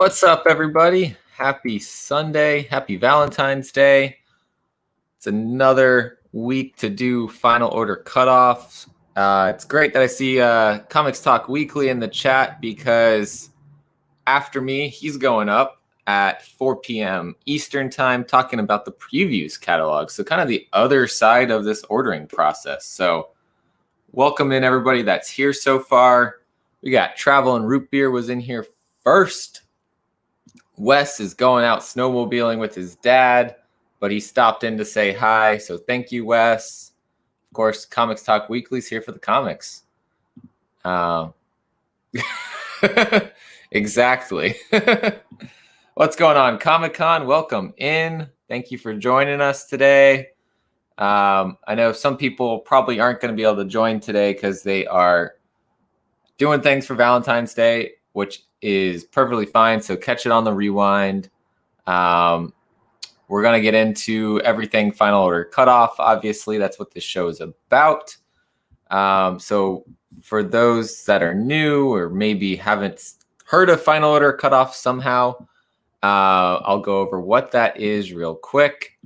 What's up, everybody? Happy Sunday. Happy Valentine's Day. It's another week to do final order cutoffs. It's great that I see Comics Talk Weekly in the chat because after me, he's going up at 4 p.m. Eastern Time talking about the previews catalog. So kind of the other side of this ordering process. So welcome in everybody that's here so far. We got Travel and Root Beer was in here first. Wes is going out snowmobiling with his dad, but he stopped in to say hi. So thank you, Wes. Of course, Comics Talk Weekly's here for the comics. Exactly. What's going on? Comic-Con, welcome in. Thank you for joining us today. I know some people probably aren't going to be able to join today because they are doing things for Valentine's Day, which is perfectly fine. So catch it on the rewind. We're going to get into everything final order cutoff. Obviously, that's what this show is about. So for those that are new or maybe haven't heard of final order cutoff somehow, I'll go over what that is real quick.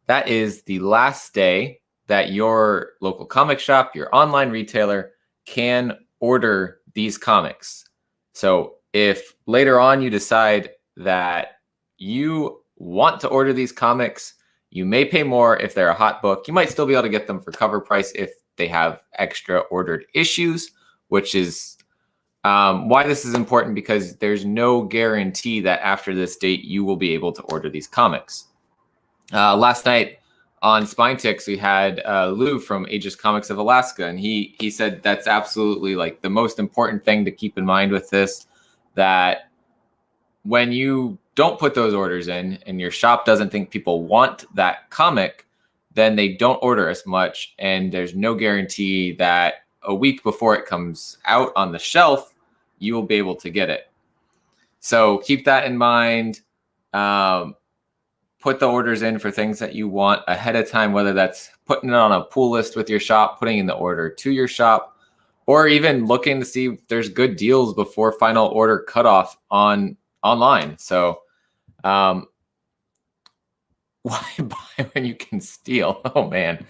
That is the last day that your local comic shop, your online retailer, can order these comics. So if later on you decide that you want to order these comics, you may pay more if they're a hot book. You might still be able to get them for cover price if they have extra ordered issues, which is why this is important, because there's no guarantee that after this date you will be able to order these comics. Last night on Spinetix, we had Lou from Aegis Comics of Alaska, and he said that's absolutely like the most important thing to keep in mind with this, that when you don't put those orders in and your shop doesn't think people want that comic, then they don't order as much, and there's no guarantee that a week before it comes out on the shelf, you will be able to get it. So keep that in mind. Put the orders in for things that you want ahead of time, whether that's putting it on a pull list with your shop, putting in the order to your shop, or even looking to see if there's good deals before final order cutoff online. So why buy when you can steal? Oh, man.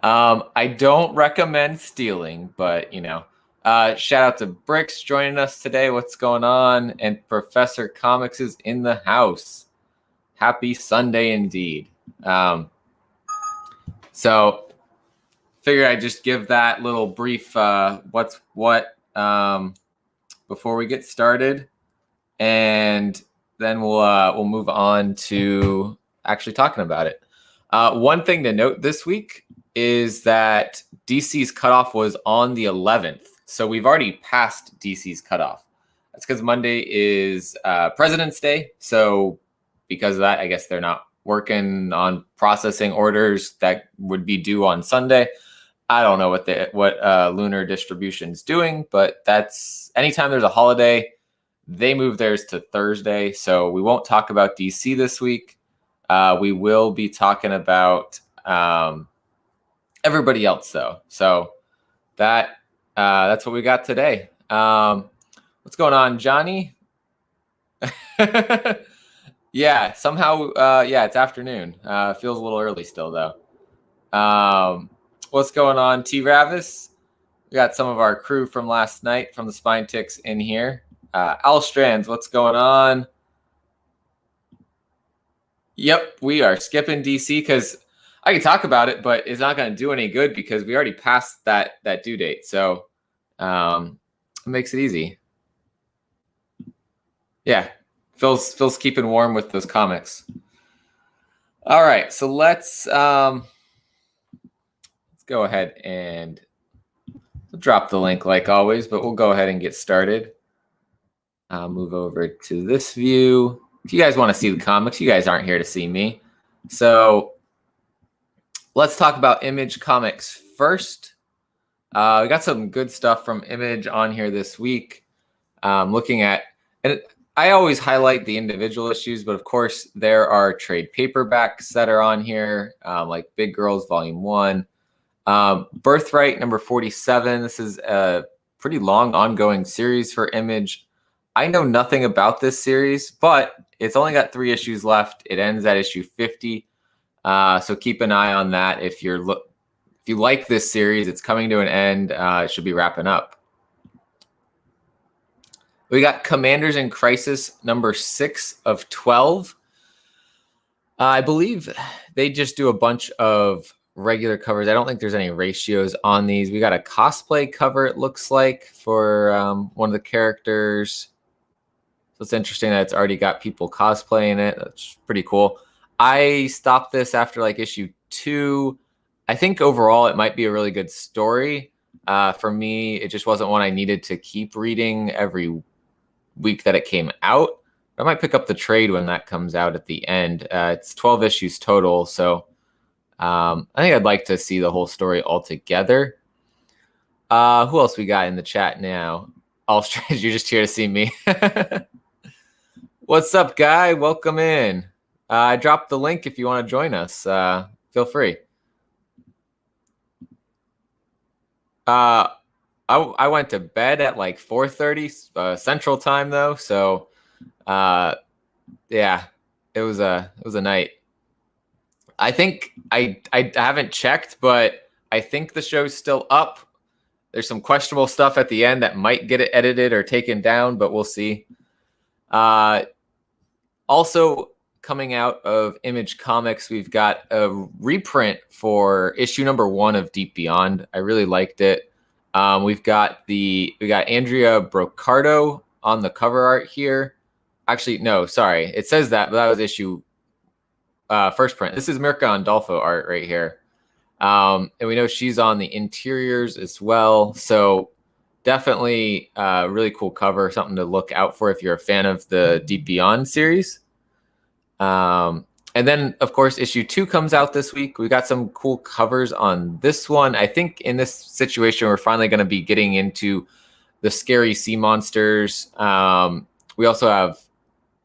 I don't recommend stealing, but, shout out to Bricks joining us today. What's going on? And Professor Comics is in the house. Happy Sunday indeed. So figure I'd just give that little brief what's what before we get started, and then we'll move on to actually talking about it. One thing to note this week is that DC's cutoff was on the 11th. So we've already passed DC's cutoff. That's because Monday is President's Day. So because of that, I guess they're not working on processing orders that would be due on Sunday. I don't know what Lunar Distribution's doing, but that's anytime there's a holiday, they move theirs to Thursday. So we won't talk about DC this week. We will be talking about everybody else, though. So that's what we got today. What's going on, Johnny? Yeah, somehow, it's afternoon. Feels a little early still, though. What's going on, T. Ravis? We got some of our crew from last night from the Spinetix in here. Al Strands, what's going on? Yep, we are skipping DC because I can talk about it, but it's not going to do any good because we already passed that due date. So it makes it easy. Yeah. Phil's keeping warm with those comics. All right, so let's go ahead and drop the link like always, but we'll go ahead and get started. I'll move over to this view. If you guys want to see the comics, you guys aren't here to see me. So let's talk about Image Comics first. We got some good stuff from Image on here this week. Looking at, and I always highlight the individual issues, but of course there are trade paperbacks that are on here, like Big Girls Volume 1. Birthright number 47. This is a pretty long ongoing series for Image. I know nothing about this series, but it's only got 3 issues left. It ends at issue 50. So keep an eye on that. If you like this series, it's coming to an end. It should be wrapping up. We got Commanders in Crisis number 6 of 12. I believe they just do a bunch of regular covers. I don't think there's any ratios on these. We got a cosplay cover, it looks like, for one of the characters. So it's interesting that it's already got people cosplaying it. That's pretty cool. I stopped this after like issue 2. I think overall it might be a really good story. For me, it just wasn't one I needed to keep reading every week that it came out. I might pick up the trade when that comes out at the end. It's 12 issues total, so I think I'd like to see the whole story all together. Who else we got in the chat now? All Strange, you're just here to see me. What's up, Guy? Welcome in. I dropped the link if you want to join us. Feel free. I went to bed at like 4:30 Central Time though, so yeah, it was a night. I think I haven't checked, but I think the show's still up. There's some questionable stuff at the end that might get it edited or taken down, but we'll see. Also coming out of Image Comics, we've got a reprint for issue number 1 of Deep Beyond. I really liked it. We got Andrea Brocardo on the cover art here. Actually, no, sorry. It says that, but that was issue first print. This is Mirka Andolfo art right here. And we know she's on the interiors as well. So definitely a really cool cover, something to look out for if you're a fan of the Deep Beyond series. And then, of course, issue 2 comes out this week. We got some cool covers on this one. I think in this situation, we're finally going to be getting into the scary sea monsters. We also have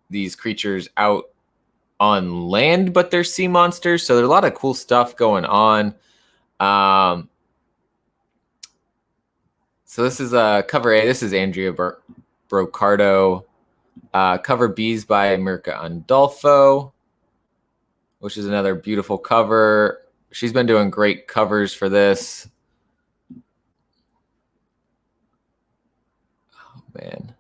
these creatures out on land, but they're sea monsters. So there's a lot of cool stuff going on. So this is cover A. This is Andrea Brocardo. Cover B's by Mirka Andolfo, which is another beautiful cover. She's been doing great covers for this. Oh, man.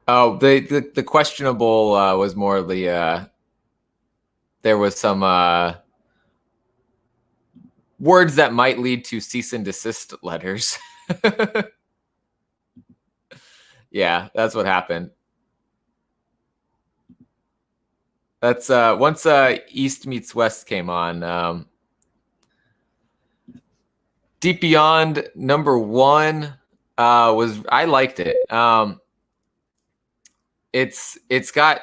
Oh, the questionable was more the there was some words that might lead to cease and desist letters. Yeah, that's what happened. That's once East Meets West came on. Deep Beyond number 1 I liked it. It's got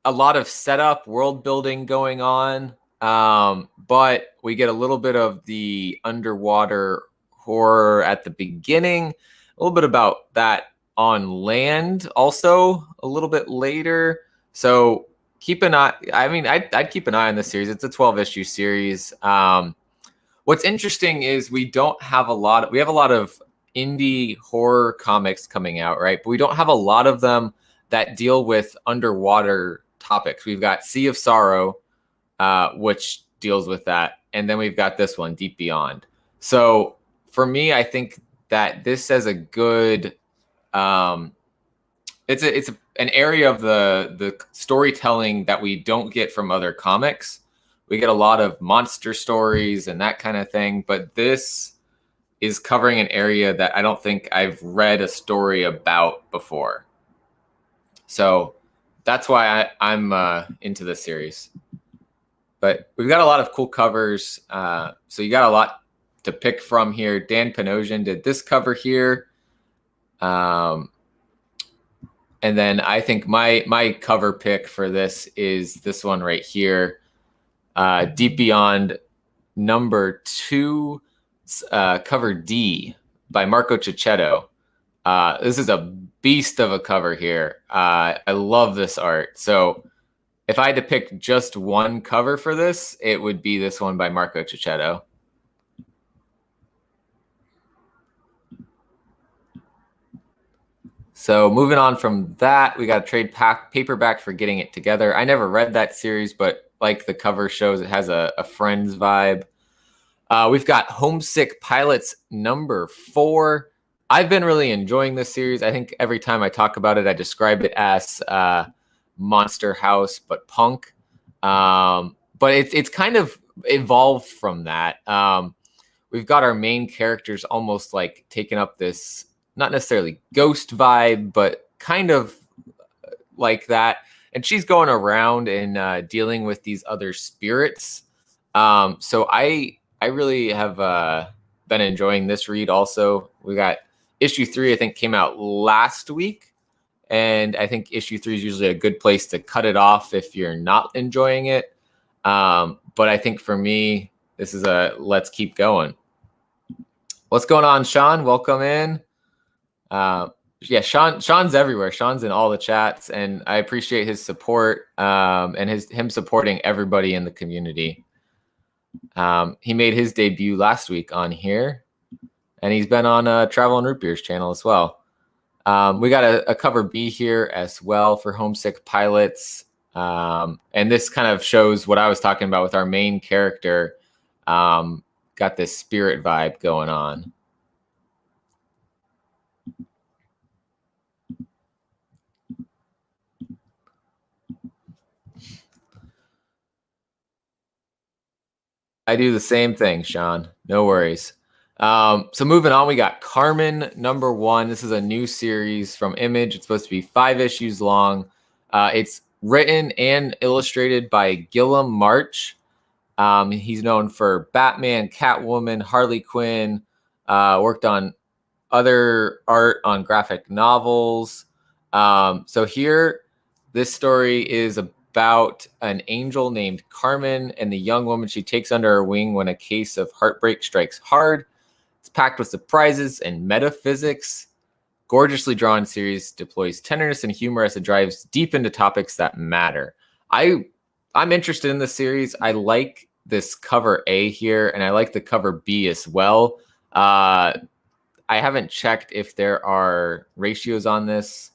a lot of setup, world building going on, but we get a little bit of the underwater horror at the beginning, a little bit about that on land also a little bit later. So keep an eye. I mean, I'd keep an eye on this series. It's a 12-issue series. What's interesting is we have a lot of indie horror comics coming out, right? But we don't have a lot of them that deal with underwater topics. We've got Sea of Sorrow, which deals with that. And then we've got this one, Deep Beyond. So for me, I think that this has a good, it's an area of the storytelling that we don't get from other comics. We get a lot of monster stories and that kind of thing, but this is covering an area that I don't think I've read a story about before. So that's why I'm into this series. But we've got a lot of cool covers. So you got a lot to pick from here. Dan Panosian did this cover here. And then I think my cover pick for this is this one right here. Deep Beyond number 2, cover D by Marco Cicchetto. This is a beast of a cover here. I love this art. So if I had to pick just one cover for this, it would be this one by Marco Cicchetto. So moving on from that, we got a trade paperback for Getting It Together. I never read that series, but like the cover shows, it has a Friends vibe. We've got Homesick Pilots #4. I've been really enjoying this series. I think every time I talk about it, I describe it as Monster House, but punk. But it's kind of evolved from that. We've got our main characters almost like taking up this, not necessarily ghost vibe, but kind of like that. And she's going around and dealing with these other spirits. So I really have been enjoying this read also. We got issue 3, I think, came out last week. And I think issue 3 is usually a good place to cut it off if you're not enjoying it. But I think for me, this is a let's keep going. What's going on, Sean? Welcome in. Yeah, Sean's everywhere. Sean's in all the chats, and I appreciate his support and him supporting everybody in the community. He made his debut last week on here, and he's been on Travel and Root Beer's channel as well. We got a cover B here as well for Homesick Pilots. And this kind of shows what I was talking about with our main character. Got this spirit vibe going on. I do the same thing, Sean. No worries. So moving on, we got Carmen #1. This is a new series from Image. It's supposed to be 5 issues long. It's written and illustrated by Gillum March. He's known for Batman, Catwoman, Harley Quinn, worked on other art on graphic novels. So here, this story is about an angel named Carmen and the young woman she takes under her wing when a case of heartbreak strikes hard. It's packed with surprises and metaphysics. Gorgeously drawn series deploys tenderness and humor as it drives deep into topics that matter. I'm interested in this series. I like this cover A here, and I like the cover B as well. I haven't checked if there are ratios on this.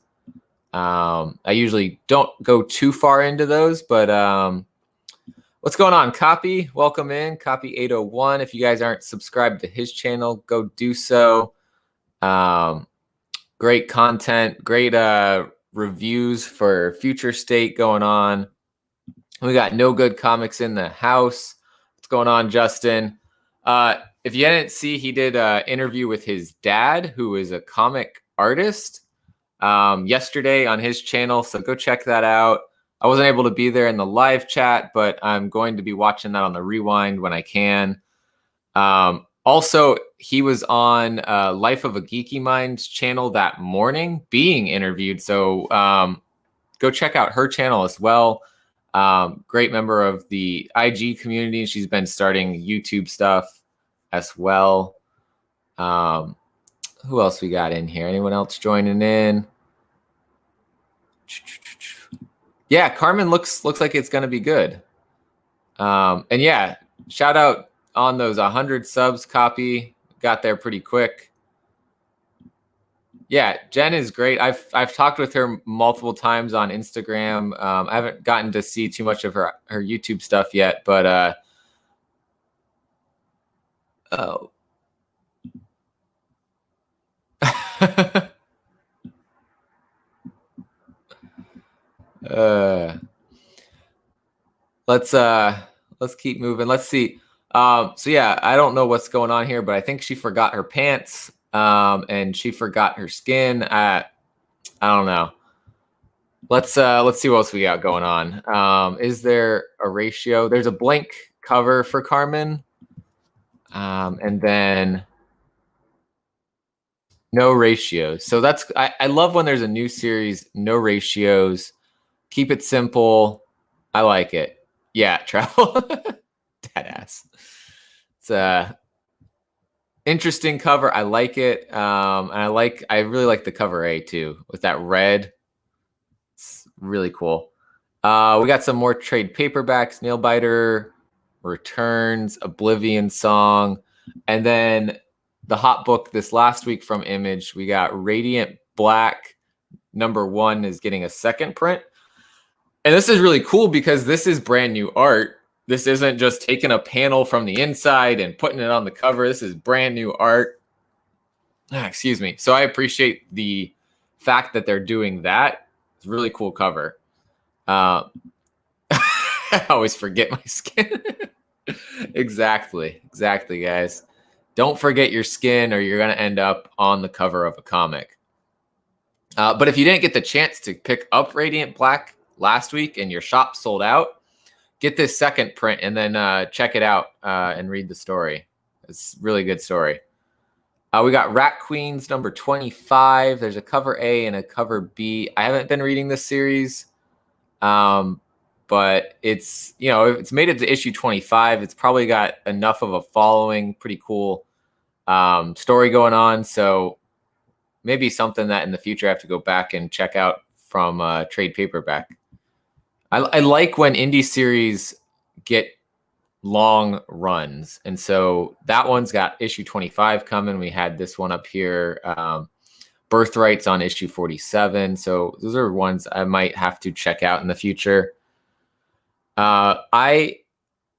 I usually don't go too far into those, but what's going on, Copy? Welcome in, Copy 801. If you guys aren't subscribed to his channel, go do so. Great content, great reviews for Future State going on. We got No Good Comics in the house. What's going on, Justin? If you didn't see, he did an interview with his dad, who is a comic artist, yesterday on his channel. So go check that out. I wasn't able to be there in the live chat, but I'm going to be watching that on the rewind when I can. Also, he was on Life of a Geeky Mind's channel that morning being interviewed. So go check out her channel as well. Great member of the IG community. She's been starting YouTube stuff as well. Who else we got in here? Anyone else joining in? Yeah, Carmen looks like it's going to be good. And yeah, shout out on those 100 subs, Copy. Got there pretty quick. Yeah, Jen is great. I've talked with her multiple times on Instagram. I haven't gotten to see too much of her YouTube stuff yet, but oh. Let's keep moving. Let's see. So yeah, I don't know what's going on here, but I think she forgot her pants, and she forgot her skin. I don't know. Let's see what else we got going on. Is there a ratio? There's a blank cover for Carmen, and then no ratios. So I love when there's a new series, no ratios. Keep it simple. I like it. Yeah, travel. Deadass. It's a interesting cover. I like it. And I really like the cover A too, with that red. It's really cool. We got some more trade paperbacks, Nailbiter returns, Oblivion Song, and then the hot book this last week from Image. We got Radiant Black #1 is getting a second print. And this is really cool because this is brand new art. This isn't just taking a panel from the inside and putting it on the cover. This is brand new art. Excuse me. So I appreciate the fact that they're doing that. It's a really cool cover. I always forget my skin. Exactly, guys. Don't forget your skin or you're going to end up on the cover of a comic. But if you didn't get the chance to pick up Radiant Black last week and your shop sold out, get this second print and then check it out and read the story. It's a really good story. We got Rat Queens #25. There's a cover A and a cover B. I haven't been reading this series, but it's, you know, it's made it to issue 25. It's probably got enough of a following, pretty cool story going on. So maybe something that in the future I have to go back and check out from trade paperback. I like when indie series get long runs, and so that one's got issue 25 coming. We had this one up here, Birthrights on issue 47. So those are ones I might have to check out in the future. I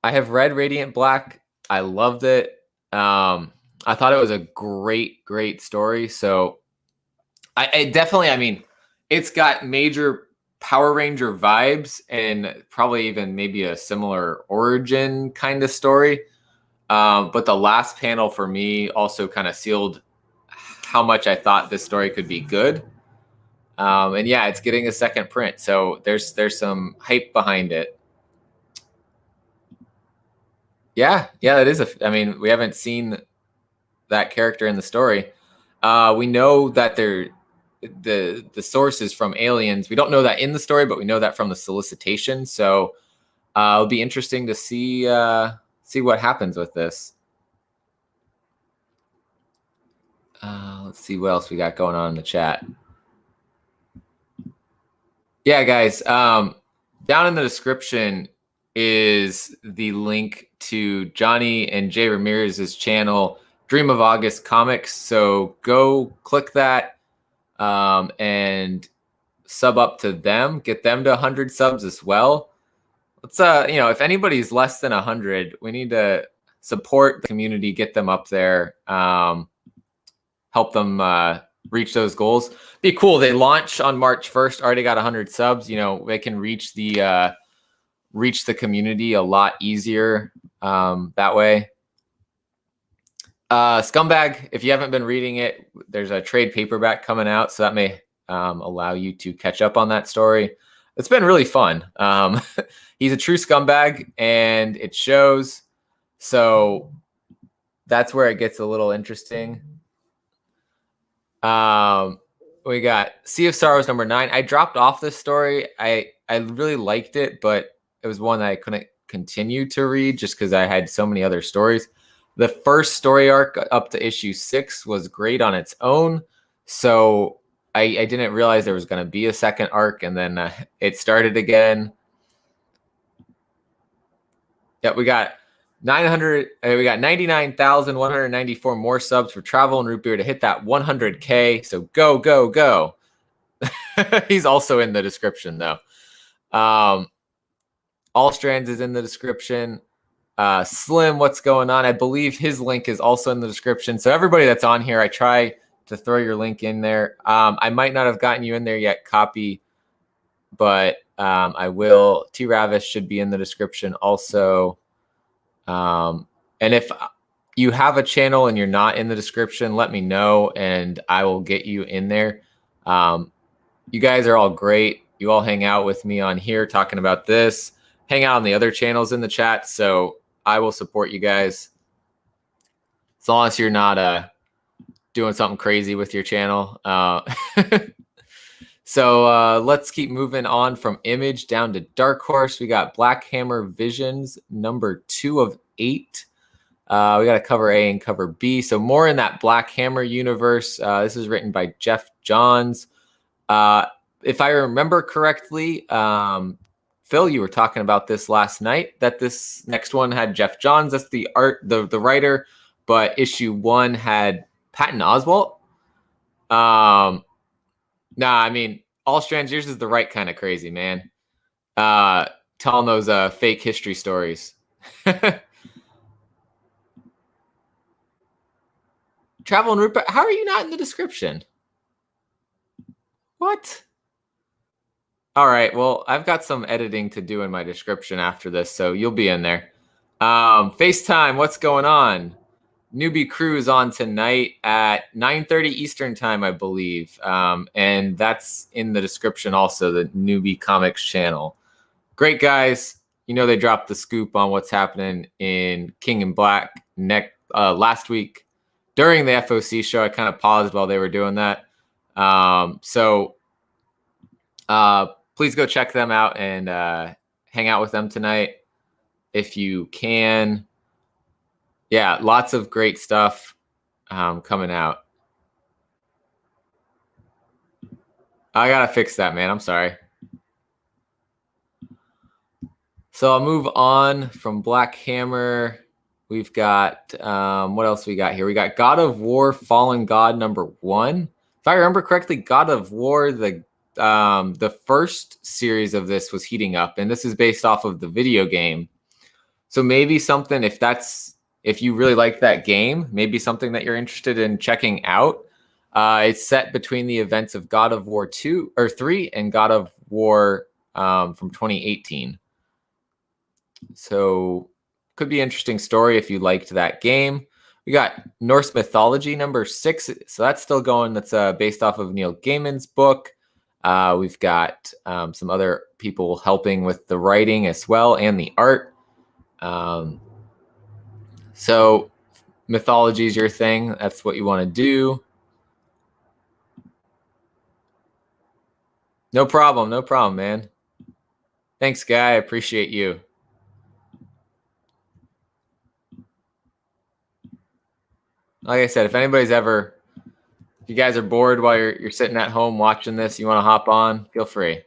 have read Radiant Black. I loved it. I thought it was a great story. So I definitely, I mean, it's got major Power Ranger vibes and probably even maybe a similar origin kind of story. But the last panel for me also kind of sealed how much I thought this story could be good. And yeah, it's getting a second print. So there's some hype behind it. Yeah, it is. I mean, we haven't seen that character in the story. We know that the source is from aliens. We don't know that in the story, but we know that from the solicitation. So it'll be interesting to see what happens with this. Let's see what else we got going on in the chat. Yeah, guys, down in the description is the link to Johnny and Jay Ramirez's channel, Dream of August Comics. So go click that and sub up to them, get them to 100 subs as well. Let's you know, if anybody's less than 100, we need to support the community, get them up there, help them reach those goals. Be cool. They launch on March 1st, already got 100 subs. You know, they can reach the community a lot easier that way. Scumbag, if you haven't been reading it, there's a trade paperback coming out, so that may allow you to catch up on that story. It's been really fun. He's a true scumbag, and it shows. So that's where it gets a little interesting. We got Sea of Sorrows #9. I dropped off this story. I really liked it, but it was one that I couldn't continue to read just because I had so many other stories. The first story arc up to issue 6 was great on its own. So I didn't realize there was going to be a second arc, and then it started again. Yeah, we got 99,194 more subs for Travel and Root Beer to hit that 100K. So go. He's also in the description though. All Strands is in the description. Slim, what's going on? I believe his link is also in the description. So everybody that's on here, I try to throw your link in there. I might not have gotten you in there yet, Copy, but I will. T Ravish should be in the description also. And if you have a channel and you're not in the description, let me know and I will get you in there. You guys are all great. You all hang out with me on here talking about this, hang out on the other channels in the chat. So I will support you guys as long as you're not doing something crazy with your channel. So let's keep moving on from Image down to Dark Horse. We got Black Hammer Visions #2 of 8. We got a cover A and cover B. So more in that Black Hammer universe. This is written by Jeff Johns. If I remember correctly, Phil, you were talking about this last night, that this next one had Jeff Johns. That's the the writer, but issue 1 had Patton Oswalt. Nah, I mean, All Strands, yours is the right kind of crazy, man. Telling those fake history stories. Travel and route. How are you not in the description? What? All right. Well, I've got some editing to do in my description after this, so you'll be in there. FaceTime, what's going on? Newbie Crew is on tonight at 9:30 Eastern time, I believe. And that's in the description also, the Newbie Comics channel. Great guys. You know, they dropped the scoop on what's happening in King and Black last week during the FOC show. I kind of paused while they were doing that. Please go check them out and hang out with them tonight if you can. Yeah, lots of great stuff coming out. I gotta fix that, man. I'm sorry. So I'll move on from Black Hammer. We've got what else we got here? We got God of War Fallen God #1. If I remember correctly, God of War, the first series of this was heating up, and this is based off of the video game. So maybe something, if you really like that game, maybe something that you're interested in checking out. It's set between the events of God of War 2 or 3 and God of War from 2018. So could be an interesting story if you liked that game. We got Norse Mythology #6. So that's still going. That's based off of Neil Gaiman's book. We've got some other people helping with the writing as well and the art. So mythology is your thing. That's what you want to do. No problem, man. Thanks, Guy. I appreciate you. Like I said, if you guys are bored while you're sitting at home watching this, you want to hop on, feel free.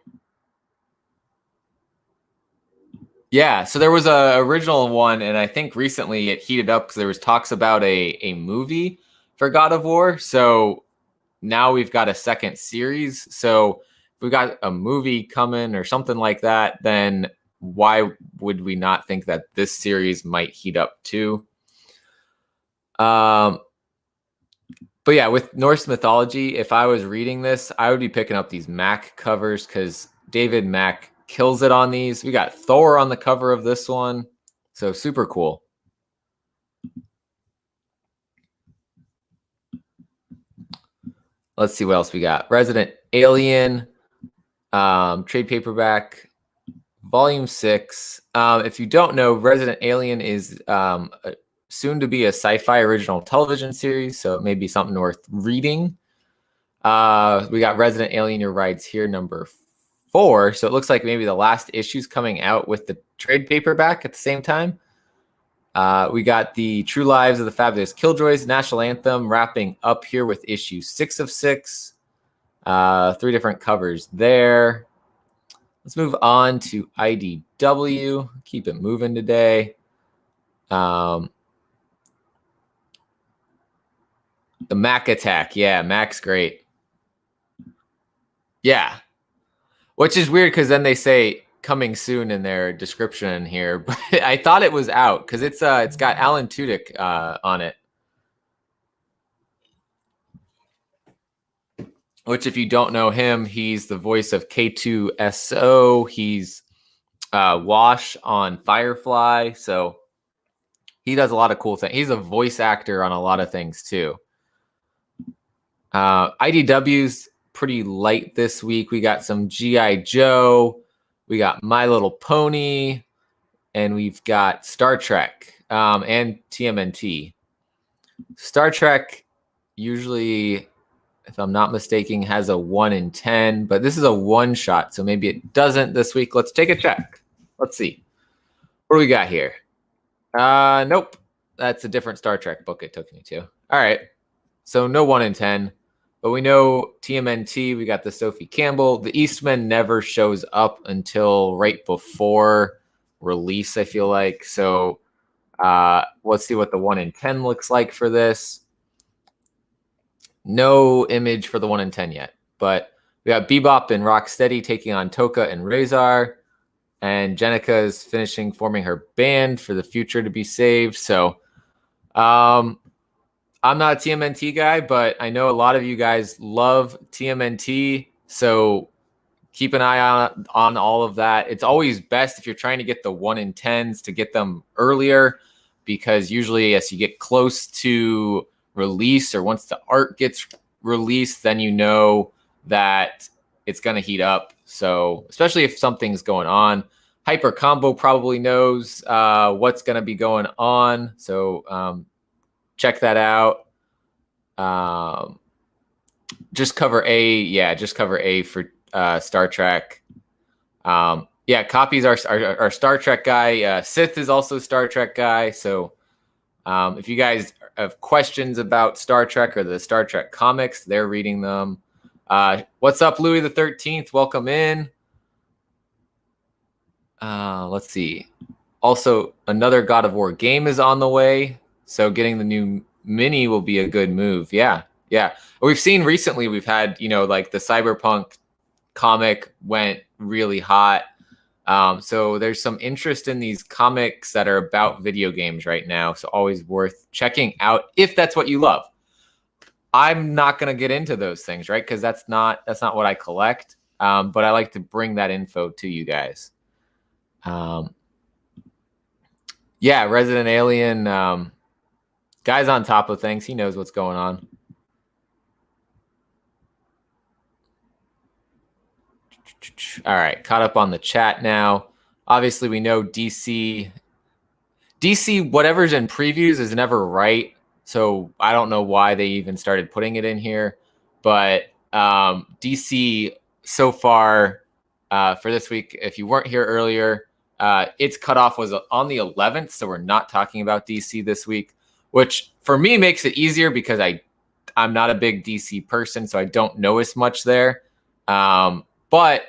Yeah, so there was a original one, and I think recently it heated up because there was talks about a movie for God of War. So now we've got a second series. So if we've got a movie coming or something like that, then why would we not think that this series might heat up too? But yeah, with Norse mythology, if I was reading this, I would be picking up these Mac covers because David Mack kills it on these. We got Thor on the cover of this one. So super cool. Let's see what else we got. Resident Alien, trade paperback, volume 6. If you don't know, Resident Alien is soon to be a sci-fi original television series, so it may be something worth reading. We got Resident Alien Your Rides Here #4, so it looks like maybe the last issue's coming out with the trade paperback at the same time. We got the True Lives of the Fabulous Killjoys National Anthem wrapping up here with issue 6 of 6. 3 different covers there. Let's move on to IDW. Keep it moving today. The Mac Attack. Yeah, Mac's great. Yeah. Which is weird because then they say coming soon in their description here. But I thought it was out because it's got Alan Tudyk on it. Which, if you don't know him, he's the voice of K2SO. He's Wash on Firefly. So he does a lot of cool things. He's a voice actor on a lot of things too. IDW's pretty light this week. We got some G.I. Joe. We got My Little Pony. And we've got Star Trek and TMNT. Star Trek usually, if I'm not mistaken, has a 1 in 10. But this is a one-shot, so maybe it doesn't this week. Let's take a check. Let's see. What do we got here? Nope. That's a different Star Trek book it took me to. All right. So no 1 in 10. But we know TMNT, we got the Sophie Campbell. The Eastman never shows up until right before release, I feel like. So let's see what the 1 in 10 looks like for this. No image for the 1 in 10 yet. But We got Bebop and Rocksteady taking on Toka and Razor. And Jenica is forming her band for the future to be saved. So I'm not a TMNT guy, but I know a lot of you guys love TMNT. So keep an eye on all of that. It's always best if you're trying to get the 1 in 10s to get them earlier, because usually as you get close to release or once the art gets released, then you know that it's going to heat up. So especially if something's going on. Hyper Combo probably knows what's going to be going on. So check that out. Just cover A. Yeah, just cover A for Star Trek. Copies our Star Trek guy. Sith is also Star Trek guy. So if you guys have questions about Star Trek or the Star Trek comics, they're reading them. What's up, Louis the 13th? Welcome in. Let's see. Also, another God of War game is on the way. So getting the new mini will be a good move. Yeah. We've seen recently, we've had, like the Cyberpunk comic went really hot. So there's some interest in these comics that are about video games right now. So always worth checking out if that's what you love. I'm not going to get into those things, right? Because that's not what I collect. But I like to bring that info to you guys. Resident Alien, guy's on top of things. He knows what's going on. All right, caught up on the chat now. Obviously, we know DC, whatever's in previews is never right. So I don't know why they even started putting it in here. But DC so far for this week, if you weren't here earlier, its cutoff was on the 11th. So we're not talking about DC this week, which for me makes it easier because I'm not a big DC person, so I don't know as much there. But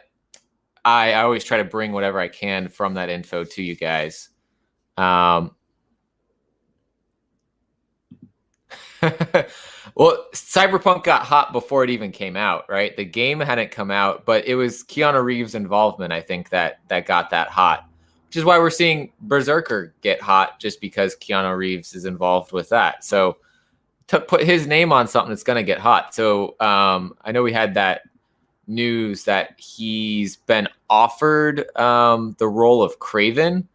I always try to bring whatever I can from that info to you guys. Well, Cyberpunk got hot before it even came out, right? The game hadn't come out, but it was Keanu Reeves' involvement, I think, that got that hot, which is why we're seeing Berserker get hot, just because Keanu Reeves is involved with that. So to put his name on something, it's going to get hot. So I know we had that news that he's been offered the role of Kraven.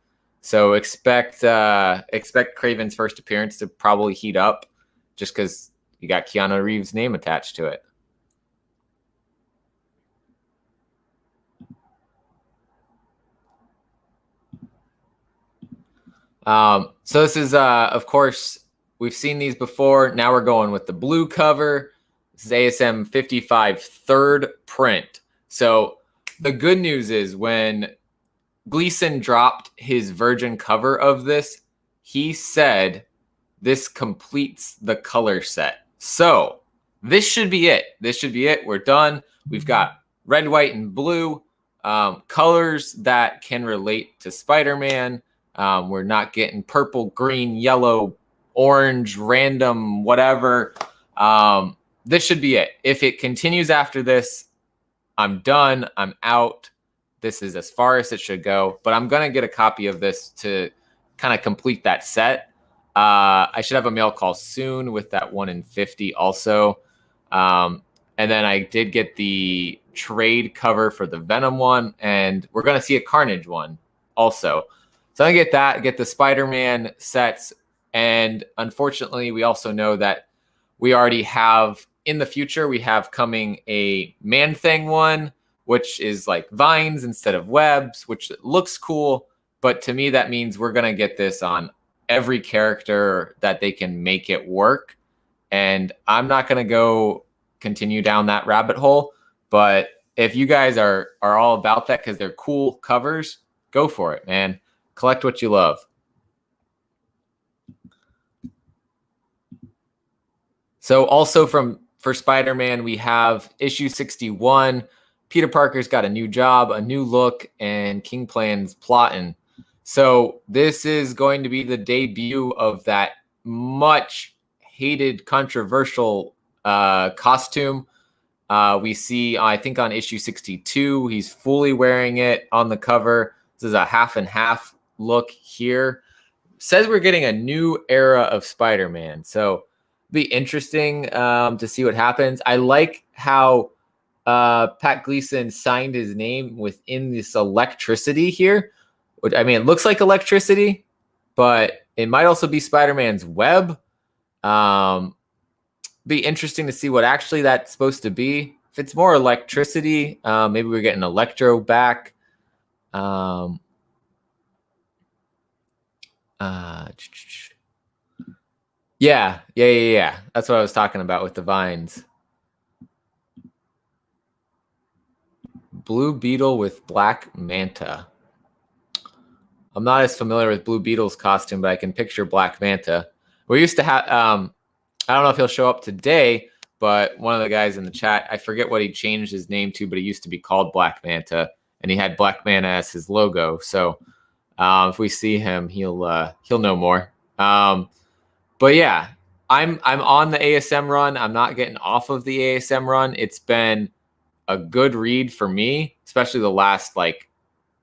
So expect Kraven's first appearance to probably heat up, just because you got Keanu Reeves' name attached to it. So this is, of course, we've seen these before. Now we're going with the blue cover. This is ASM 55 third print. So the good news is when Gleason dropped his virgin cover of this, he said this completes the color set. So this should be it. We're done. We've got red, white, and blue colors that can relate to Spider-Man. We're not getting purple, green, yellow, orange, random, whatever. This should be it. If it continues after this, I'm done. I'm out. This is as far as it should go. But I'm going to get a copy of this to kind of complete that set. I should have a mail call soon with that 1 in 50 also. And then I did get the trade cover for the Venom one, and we're going to see a Carnage one also. So I'm going to get that, get the Spider-Man sets. And unfortunately, we also know that we already have, in the future, we have coming a Man-Thing one, which is like vines instead of webs, which looks cool. But to me, that means we're going to get this on every character that they can make it work. And I'm not going to continue down that rabbit hole. But if you guys are all about that because they're cool covers, go for it, man. Collect what you love. So also for Spider-Man, we have issue 61. Peter Parker's got a new job, a new look, and King Plan's plotting. So this is going to be the debut of that much hated, controversial costume. We see, I think on issue 62, he's fully wearing it on the cover. This is a half and half look here. Says we're getting a new era of Spider-Man. So be interesting to see what happens. I like how Pat Gleason signed his name within this electricity here. Which, I mean, it looks like electricity, but it might also be Spider-Man's web. Be interesting to see what actually that's supposed to be. If it's more electricity, maybe we're getting Electro back. Yeah. That's what I was talking about with the vines. Blue Beetle with Black Manta. I'm not as familiar with Blue Beetle's costume, but I can picture Black Manta. We used to have, I don't know if he'll show up today, but one of the guys in the chat, I forget what he changed his name to, but he used to be called Black Manta, and he had Black Manta as his logo. So if we see him, he'll know more. But yeah, I'm on the ASM run. I'm not getting off of the ASM run. It's been a good read for me, especially the last like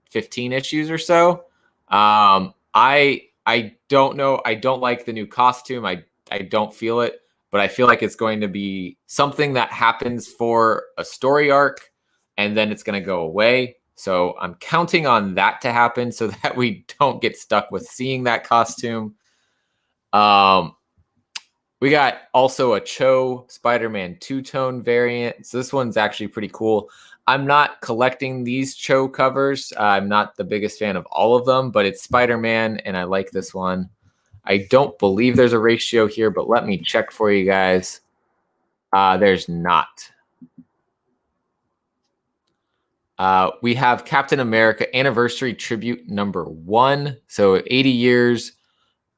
15 issues or so. I don't know. I don't like the new costume. I don't feel it, but I feel like it's going to be something that happens for a story arc and then it's going to go away. So I'm counting on that to happen so that we don't get stuck with seeing that costume. We got also a Cho Spider-Man two-tone variant. So this one's actually pretty cool. I'm not collecting these Cho covers. I'm not the biggest fan of all of them, but it's Spider-Man, and I like this one. I don't believe there's a ratio here, but let me check for you guys. There's not. We have Captain America Anniversary Tribute #1. So 80 years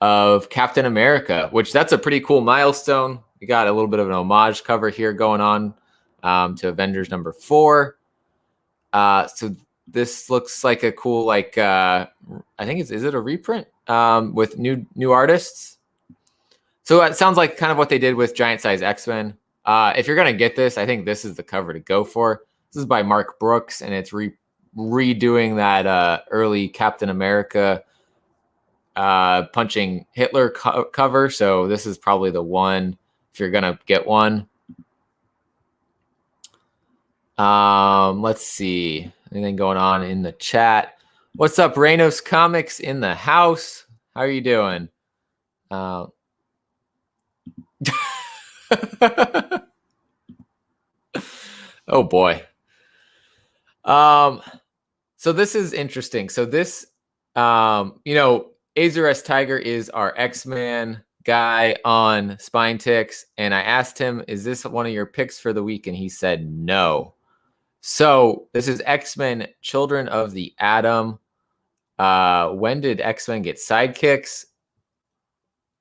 of Captain America, which that's a pretty cool milestone. We got a little bit of an homage cover here going on to Avengers #4. So this looks like a cool, like, I think is it a reprint with new artists? So it sounds like kind of what they did with Giant Size X-Men. If you're going to get this, I think this is the cover to go for. This is by Mark Brooks, and it's redoing that early Captain America punching Hitler cover. So this is probably the one if you're going to get one. Let's see. Anything going on in the chat? What's up, Reynos Comics in the house? How are you doing? Oh boy. So this is interesting. So this, Azur S. Tiger is our X-Man guy on Spine Ticks, and I asked him, is this one of your picks for the week? And he said no. So this is X-Men Children of the Atom. When did X-Men get sidekicks?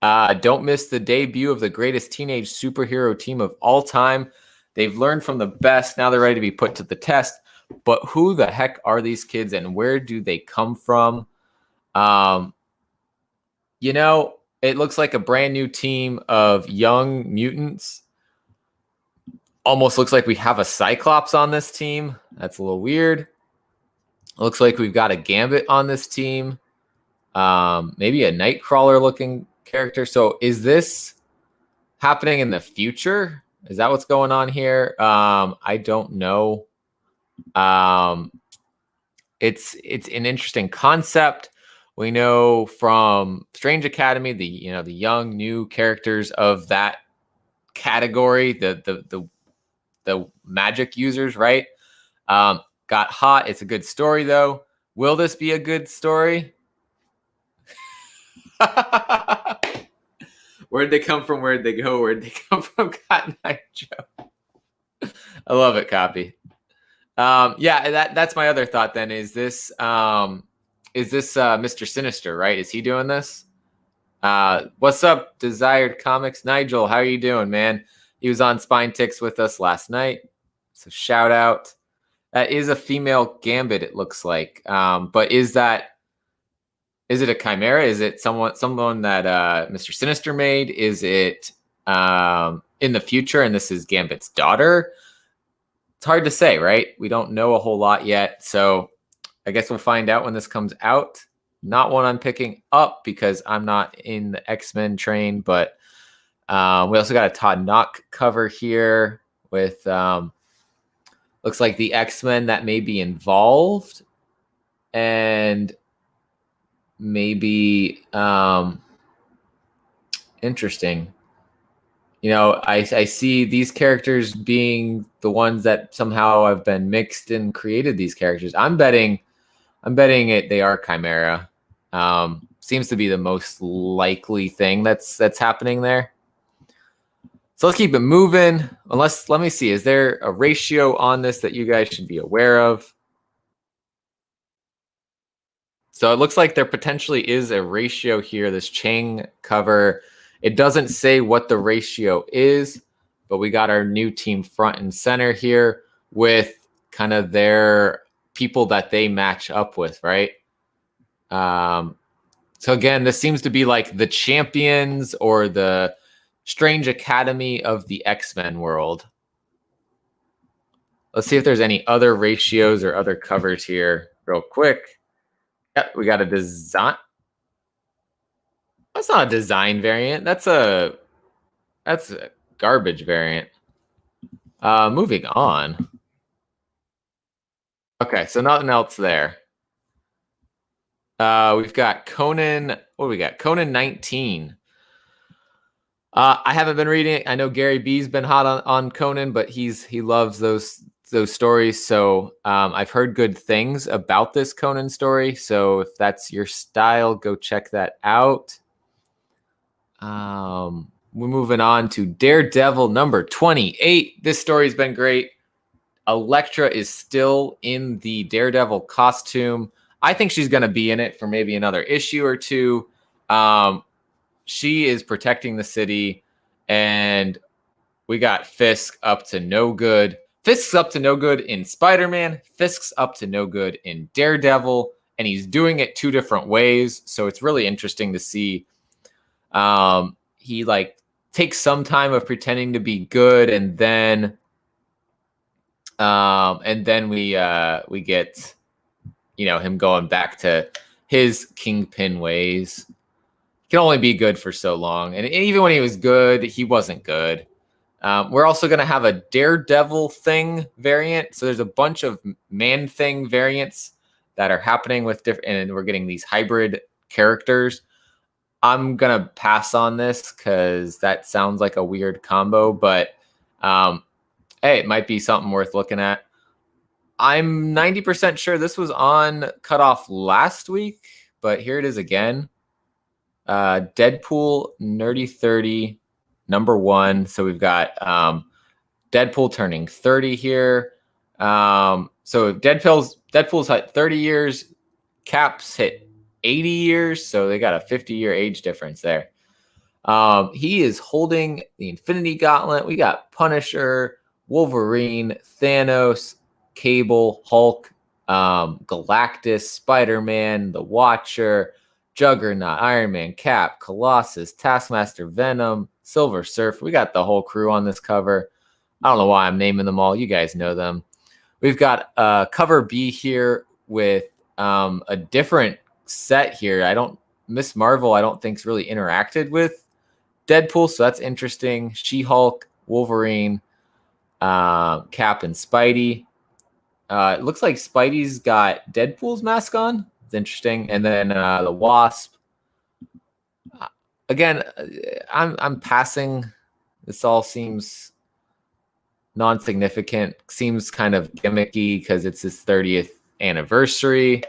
Don't miss the debut of the greatest teenage superhero team of all time. They've learned from the best. Now they're ready to be put to the test. But who the heck are these kids and where do they come from? It looks like a brand new team of young mutants. Almost looks like we have a Cyclops on this team. That's a little weird. Looks like we've got a Gambit on this team. Maybe a Nightcrawler looking character. So is this happening in the future? Is that what's going on here? I don't know. It's an interesting concept. We know from Strange Academy, the young new characters of that category, the magic users, right? Got hot. It's a good story though. Will this be a good story? Where'd they come from? Where'd they go? Where'd they come from? Cotton Eye Joe. I love it, Copy. That's my other thought then. Is this Mr. Sinister, right? Is he doing this? What's up, Desired Comics? Nigel, how are you doing, man? He was on Spine Ticks with us last night. So shout out. That is a female Gambit, it looks like. But is it a chimera? Is it someone that Mr. Sinister made? Is it in the future and this is Gambit's daughter? it's hard to say, right? We don't know a whole lot yet. So I guess we'll find out when this comes out. Not one I'm picking up because I'm not in the X-Men train, but we also got a Todd Knock cover here with looks like the X-Men that may be involved and maybe interesting. You know, I see these characters being the ones that somehow have been mixed and created these characters. I'm betting it they are Chimera. Seems to be the most likely thing that's happening there. So let's keep it moving. Unless, let me see, is there a ratio on this that you guys should be aware of? So it looks like there potentially is a ratio here, this Chang cover. It doesn't say what the ratio is, but we got our new team front and center here with kind of their people that they match up with, right? So again, this seems to be like the champions or the Strange Academy of the X-Men world. Let's see if there's any other ratios or other covers here real quick. Yep, we got a design. That's not a design variant. That's a garbage variant. Moving on. Okay, so nothing else there. We've got Conan. What do we got? Conan 19. I haven't been reading it. I know Gary B's been hot on Conan, but he loves those stories. So I've heard good things about this Conan story. So if that's your style, go check that out. We're moving on to Daredevil number 28. This story's been great. Elektra is still in the Daredevil costume. I think she's going to be in it for maybe another issue or two. She is protecting the city, and we got Fisk up to no good. Fisk's up to no good in Spider-Man. Fisk's up to no good in Daredevil, and he's doing it two different ways. So it's really interesting to see. He like takes some time of pretending to be good, and then we get, you know, him going back to his Kingpin ways. Can only be good for so long, and even when he was good, he wasn't good. We're also going to have a Daredevil Thing variant. So there's a bunch of Man Thing variants that are happening with different, and we're getting these hybrid characters. I'm going to pass on this because that sounds like a weird combo, but hey, it might be something worth looking at. I'm 90% sure this was on Cutoff last week, but here it is again. Deadpool Nerdy 30 number 1. So we've got Deadpool turning 30 here. So Deadpool's hit 30 years, Cap's hit 80 years, so they got a 50-year age difference there. He is holding the Infinity Gauntlet. We got Punisher, Wolverine, Thanos, Cable, Hulk, Galactus, Spider-Man, The Watcher, Juggernaut, Iron Man, Cap, Colossus, Taskmaster, Venom, Silver Surfer. We got the whole crew on this cover. I don't know why I'm naming them all. You guys know them. We've got cover B here with a different set here. Miss Marvel, I don't think's really interacted with Deadpool, so that's interesting. She-Hulk, Wolverine, Cap, and Spidey. It looks like Spidey's got Deadpool's mask on. It's interesting. And then the Wasp. Again, I'm passing. This all seems non-significant. Seems kind of gimmicky because it's his 30th anniversary.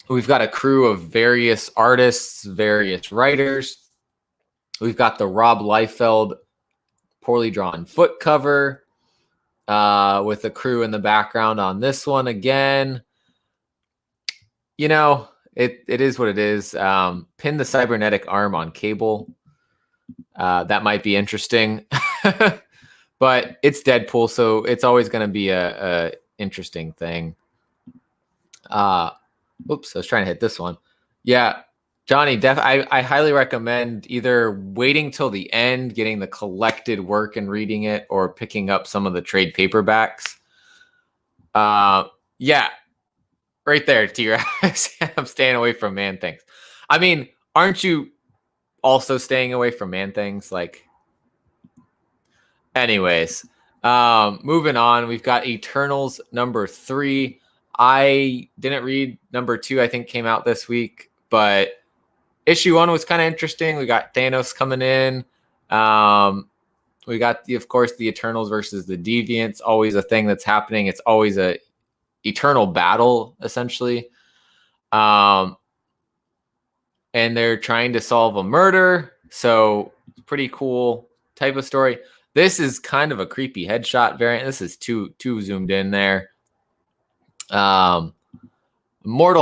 We've got a crew of various artists, various writers. We've got the Rob Liefeld poorly drawn foot cover with the crew in the background on this one again. You know, it is what it is. Pin the cybernetic arm on Cable. That might be interesting. But it's Deadpool, so it's always going to be a interesting thing. Oops, I was trying to hit this one. Yeah, Johnny, I highly recommend either waiting till the end, getting the collected work and reading it, or picking up some of the trade paperbacks. Yeah, right there, T-Rex. I'm staying away from Man Things. I mean, aren't you also staying away from Man Things? Like, anyways, moving on. We've got Eternals number 3. I didn't read number 2. I think came out this week, but issue 1 was kind of interesting. We got Thanos coming in. We got of course, the Eternals versus the Deviants. Always a thing that's happening. It's always a eternal battle, essentially. And they're trying to solve a murder. So pretty cool type of story. This is kind of a creepy headshot variant. This is too zoomed in there. Immortal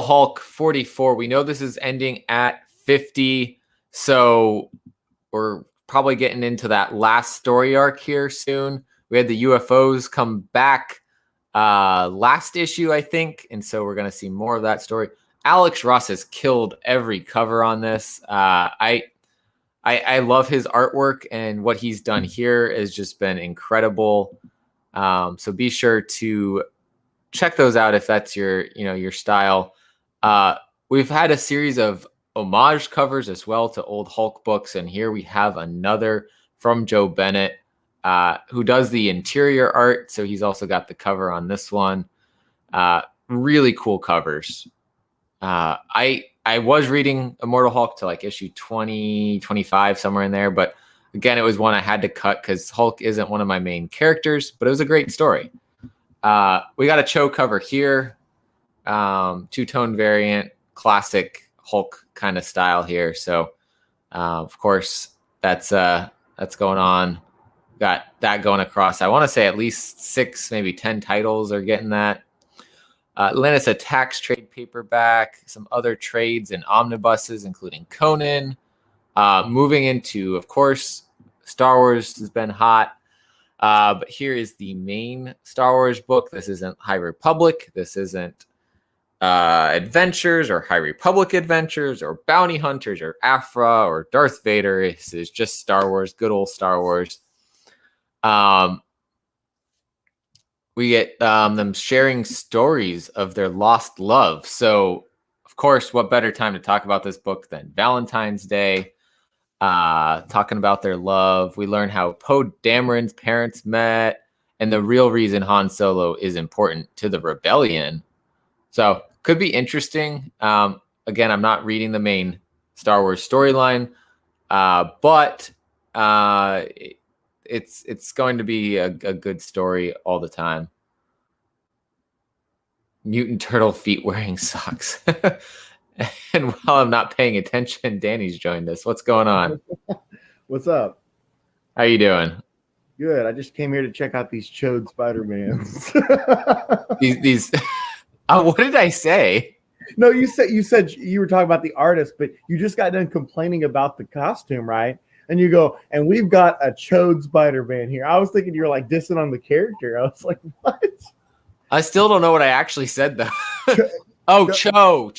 Hulk 44. We know this is ending at 50. So we're probably getting into that last story arc here soon. We had the UFOs come back last issue, I think. And so we're going to see more of that story. Alex Ross has killed every cover on this. I love his artwork, and what he's done here has just been incredible. So be sure to check those out if that's your style. We've had a series of homage covers as well to old Hulk books, and here we have another from Joe Bennett, who does the interior art. So he's also got the cover on this one. Really cool covers. I was reading Immortal Hulk to like issue 20, 25, somewhere in there. But again, it was one I had to cut because Hulk isn't one of my main characters, but it was a great story. We got a Cho cover here. Two-tone variant, classic Hulk kind of style here. So, of course, that's going on. Got that going across. I want to say at least 6, maybe 10 titles are getting that. Atlantis Attacks trade paperback, some other trades and omnibuses, including Conan. Moving into, of course, Star Wars has been hot. But here is the main Star Wars book. This isn't High Republic. This isn't Adventures or High Republic Adventures or Bounty Hunters or Aphra or Darth Vader. This is just Star Wars, good old Star Wars. We get them sharing stories of their lost love. So, of course, what better time to talk about this book than Valentine's Day? Talking about their love. We learn how Poe Dameron's parents met and the real reason Han Solo is important to the rebellion. So, could be interesting. Again, I'm not reading the main Star Wars storyline, but it's going to be a good story all the time. Mutant turtle feet wearing socks. And while I'm not paying attention, Danny's joined us. What's going on? What's up? How you doing? Good. I just came here to check out these chode Spider-Mans. these what did I say? No, you said you were talking about the artist, but you just got done complaining about the costume, right? And you go, and we've got a chode Spider-Man here. I was thinking you were like dissing on the character. I was like, what? I still don't know what I actually said though. Cho.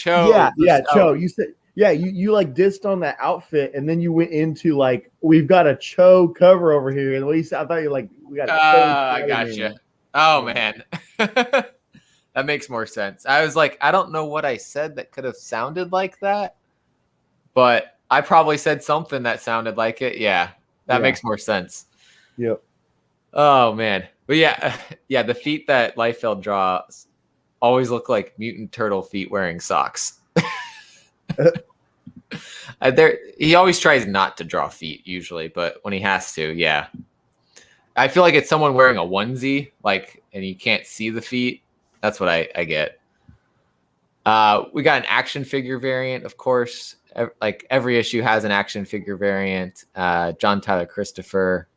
Yeah, Cho. You said, yeah, you like dissed on that outfit, and then you went into like, we've got a Cho cover over here. And what you said, I thought you like, we got a Cho. I gotcha. Oh man. That makes more sense. I was like, I don't know what I said that could have sounded like that, but I probably said something that sounded like it. Yeah, that makes more sense. Yep. Oh man. But yeah, the feet that Liefeld draws always look like mutant turtle feet wearing socks. He always tries not to draw feet usually, but when he has to, yeah. I feel like it's someone wearing a onesie, like, and you can't see the feet. That's what I get. We got an action figure variant, of course. Like every issue has an action figure variant. John Tyler Christopher,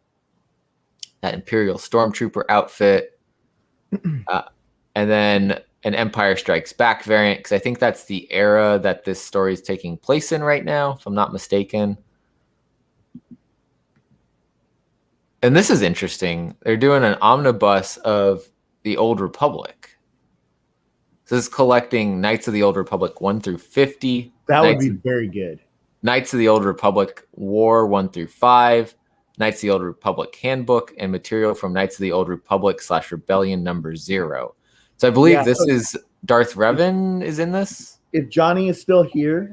that Imperial Stormtrooper outfit, and then an Empire Strikes Back variant, because I think that's the era that this story is taking place in right now, if I'm not mistaken. And this is interesting. They're doing an omnibus of the Old Republic. So this is collecting Knights of the Old Republic 1 through 50. That would be very good. Knights of the Old Republic War 1 through 5, Knights of the Old Republic Handbook, and material from Knights of the Old Republic / Rebellion number 0. So I believe this is Darth Revan is in this. If Johnny is still here,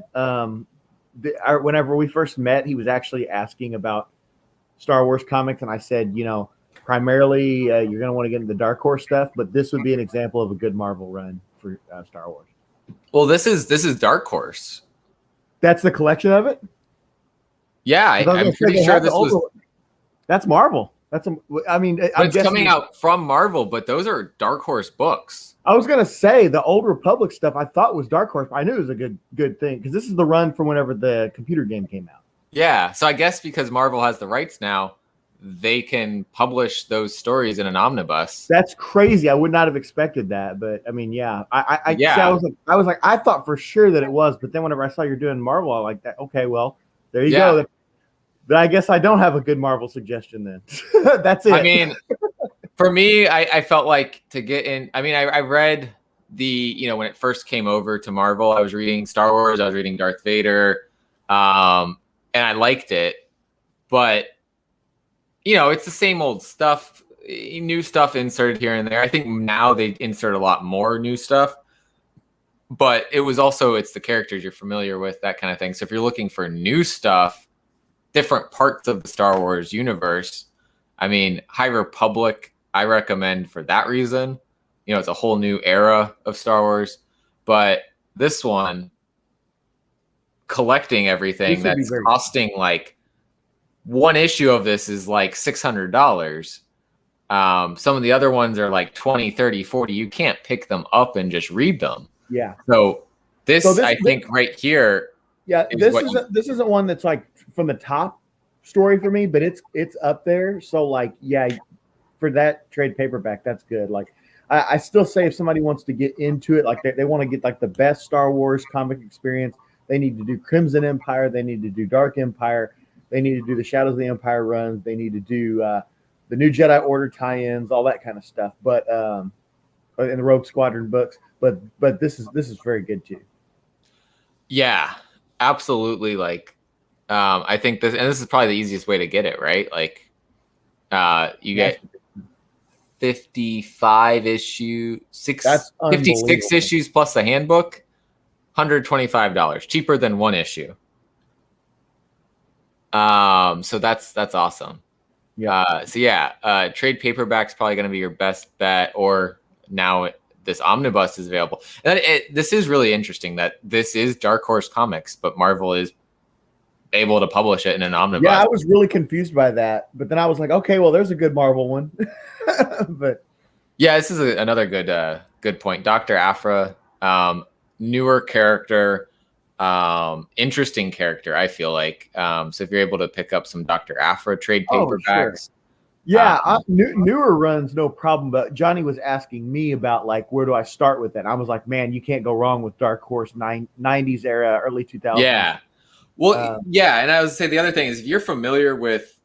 whenever we first met, he was actually asking about Star Wars comics, and I said, primarily you're going to want to get into the Dark Horse stuff, but this would be an example of a good Marvel run for Star Wars. Well, this is Dark Horse. That's the collection of it. Yeah, I'm pretty sure this was. That's Marvel. It's coming out from Marvel, but those are Dark Horse books. I was gonna say the Old Republic stuff I thought was Dark Horse, but I knew it was a good thing because this is the run from whenever the computer game came out. Yeah, so I guess because Marvel has the rights now, they can publish those stories in an omnibus. That's crazy. I would not have expected that, but I mean, yeah. I was like, I thought for sure that it was, but then whenever I saw you're doing Marvel, I like that. Okay, well, there you go. But I guess I don't have a good Marvel suggestion then. That's it. I mean, for me, I felt like to get in. I mean, I read when it first came over to Marvel, I was reading Star Wars, I was reading Darth Vader, and I liked it, but it's the same old stuff, new stuff inserted here and there. I think now they insert a lot more new stuff, but it's the characters you're familiar with, that kind of thing. So if you're looking for new stuff, different parts of the Star Wars universe, I mean, High Republic, I recommend for that reason. It's a whole new era of Star Wars, but this one, collecting everything that's costing like one issue of this is like $600. Some of the other ones are like 20, 30, 40. You can't pick them up and just read them. Yeah. So this I think right here. Yeah, this isn't one that's like from the top story for me, but it's up there. So like, yeah, for that trade paperback, that's good. Like, I still say if somebody wants to get into it, like they want to get like the best Star Wars comic experience, they need to do Crimson Empire, they need to do Dark Empire, they need to do the Shadows of the Empire runs, they need to do the New Jedi Order tie-ins, all that kind of stuff. But in the Rogue Squadron books, but this is very good too. Yeah, absolutely. Like, I think this is probably the easiest way to get it, right? Like, you get 56 issues plus the handbook, $125, cheaper than one issue. So that's awesome. Yeah. Trade paperback's probably going to be your best bet, or now this omnibus is available. And this is really interesting that this is Dark Horse Comics, but Marvel is able to publish it in an omnibus. Yeah, I was really confused by that, but then I was like, okay, well, there's a good Marvel one. But yeah, this is another good point. Dr. Aphra, newer character, interesting character, I feel like. So if you're able to pick up some Dr. Aphra trade paperbacks. Sure. Yeah, newer runs, no problem. But Johnny was asking me about like, where do I start with it? I was like, man, you can't go wrong with Dark Horse 90s era, early 2000s. Yeah. Well, yeah. And I would say the other thing is, if you're familiar with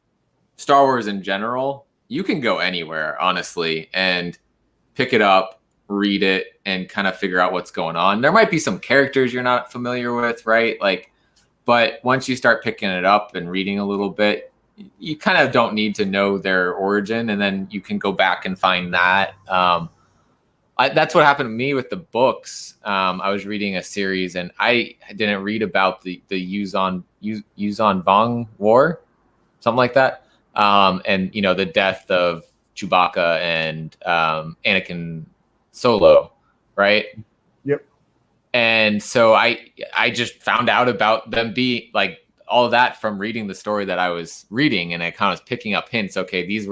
Star Wars in general, you can go anywhere, honestly, and pick it up, read it, and kind of figure out what's going on. There might be some characters you're not familiar with, right? Like, but once you start picking it up and reading a little bit, you kind of don't need to know their origin, and then you can go back and find that. That's what happened to me with the books. I was reading a series, and I didn't read about the Yuzon Vong War, something like that, and the death of Chewbacca and Anakin Solo, right? Yep. And so I just found out about them being like all of that from reading the story that I was reading, and I kind of was picking up hints. Okay, this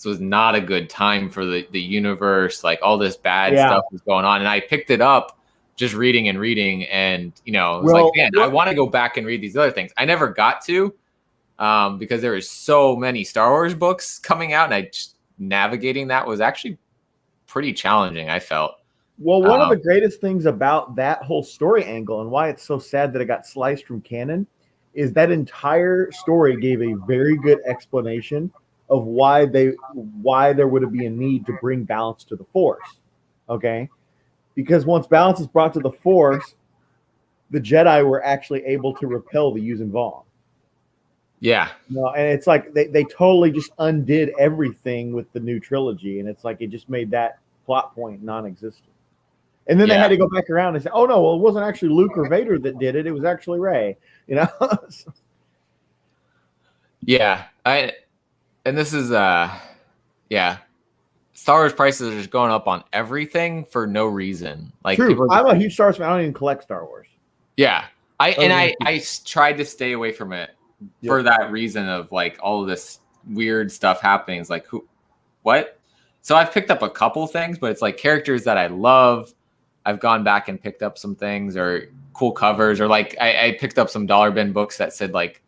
was not a good time for the universe. Like, all this bad stuff was going on, and I picked it up just reading, and it was like, man, I want to go back and read these other things. I never got to, because there was so many Star Wars books coming out, and navigating that was actually pretty challenging, I felt. Well, one of the greatest things about that whole story angle, and why it's so sad that it got sliced from canon, is that entire story gave a very good explanation of why there would be a need to bring balance to the Force. Okay, because once balance is brought to the Force, the Jedi were actually able to repel the Yuuzhan Vong. Yeah. No, and it's like they totally just undid everything with the new trilogy, and it's like it just made that plot point non-existent. And then they had to go back around and say, "Oh no, well, it wasn't actually Luke or Vader that did it; it was actually Rey." You know? Yeah, and this is Star Wars prices are just going up on everything for no reason. Like, true, I'm a huge Star Wars fan. I don't even collect Star Wars. Yeah, I tried to stay away from it for that reason of like all of this weird stuff happening. It's like what? So I've picked up a couple things, but it's like characters that I love. I've gone back and picked up some things or cool covers, or like I picked up some dollar bin books that said like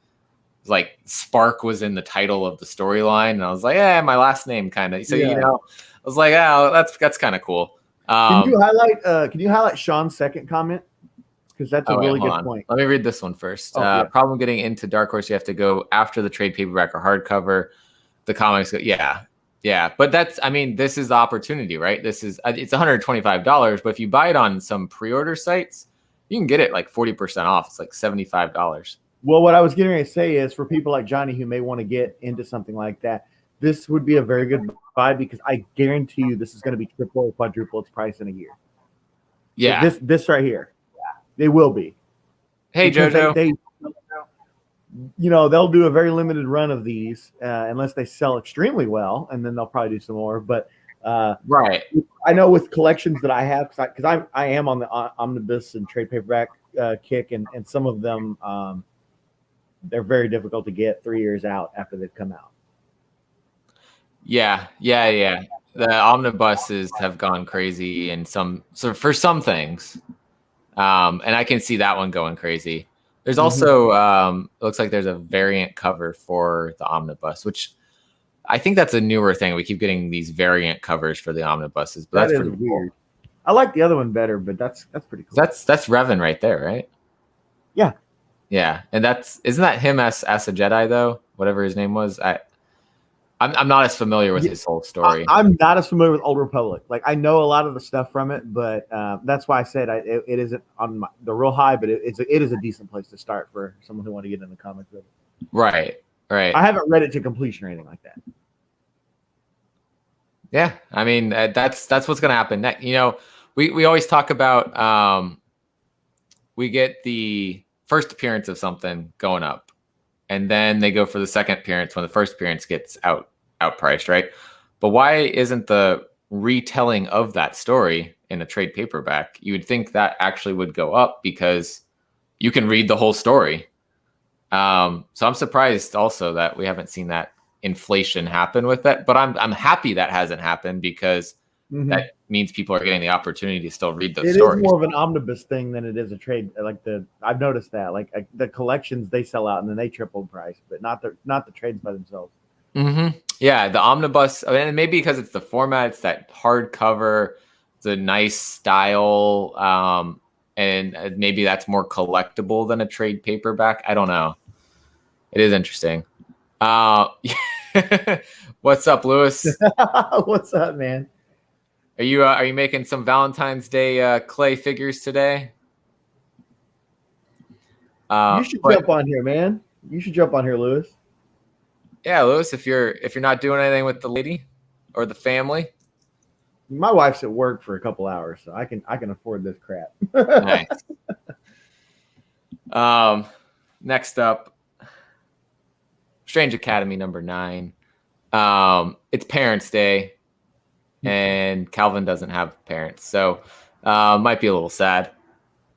Spark was in the title of the storyline, and I was like, my last name kind of. So I was like, that's kind of cool. Can you highlight Sean's second comment? Because that's a really good point. Let me read this one first. Problem getting into Dark Horse, you have to go after the trade paperback or hardcover. The comics go, but this is the opportunity, right? It's $125, but if you buy it on some pre-order sites, you can get it like 40% off. It's like $75. Well, what I was getting ready to say is for people like Johnny who may want to get into something like that, this would be a very good buy because I guarantee you this is going to be triple or quadruple its price in a year. Yeah. This right here. They will be. Hey, because JoJo. They'll do a very limited run of these unless they sell extremely well, and then they'll probably do some more. But right, I know with collections that I have, because I am on the omnibus and trade paperback kick, and some of them they're very difficult to get 3 years out after they've come out. Yeah. The omnibuses have gone crazy for some things, and I can see that one going crazy. There's also it looks like there's a variant cover for the omnibus, which I think that's a newer thing. We keep getting these variant covers for the omnibuses, but that's pretty weird. Cool. I like the other one better, but that's pretty cool. That's Revan right there, right? Yeah, and isn't that him as a Jedi though? Whatever his name was. I'm not as familiar with his whole story. I'm not as familiar with Old Republic. Like I know a lot of the stuff from it, but that's why I said it isn't on the real high, but it is a decent place to start for someone who want to get into comics with it. Right. I haven't read it to completion or anything like that. Yeah, I mean that's what's going to happen next. We always talk about we get the first appearance of something going up, and then they go for the second appearance when the first appearance gets outpriced, right? But why isn't the retelling of that story in a trade paperback? You would think that actually would go up because you can read the whole story. So I'm surprised also that we haven't seen that inflation happen with that, but I'm happy that hasn't happened because that means people are getting the opportunity to still read those stories. It is more of an omnibus thing than it is a trade. I've noticed that the collections they sell out and then they triple price, but not the trades by themselves. Yeah, the omnibus, and maybe because it's the format, it's that hardcover, it's a nice style, and maybe that's more collectible than a trade paperback. I don't know. It is interesting. What's up, Lewis? What's up, man? Are you making some Valentine's Day clay figures today? You should jump on here, man. You should jump on here, Lewis. Yeah, Lewis, if you're not doing anything with the lady or the family. My wife's at work for a couple hours, so I can afford this crap. Nice. Next up, Strange Academy number 9. It's Parents' Day, and Calvin doesn't have parents, so might be a little sad.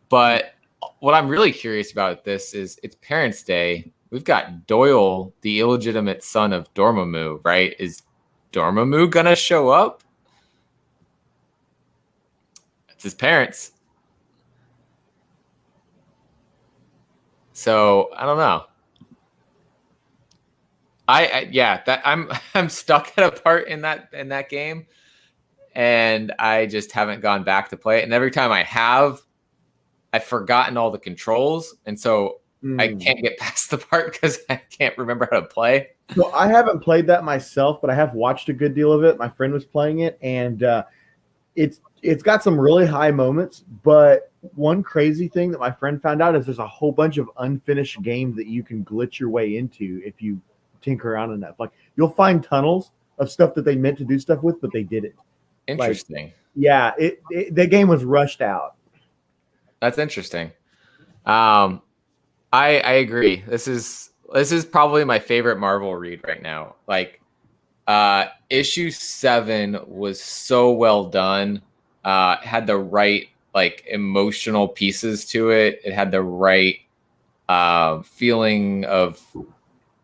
But what I'm really curious about this is it's Parents' Day. We've got Doyle, the illegitimate son of Dormammu, right? Is Dormammu gonna show up? It's his parents. So I don't know. I'm stuck at a part in that game, and I just haven't gone back to play it. And every time I have, I've forgotten all the controls, and so I can't get past the part because I can't remember how to play. So I haven't played that myself, but I have watched a good deal of it. My friend was playing it, and it's It's got some really high moments, but one crazy thing that my friend found out is there's a whole bunch of unfinished games that you can glitch your way into if you tinker around enough. Like you'll find tunnels of stuff that they meant to do stuff with, but they didn't. Interesting. Like, yeah, the game was rushed out. That's interesting. I agree. This is probably my favorite Marvel read right now. Like issue 7 was so well done. Had the right like emotional pieces to it. It had the right feeling of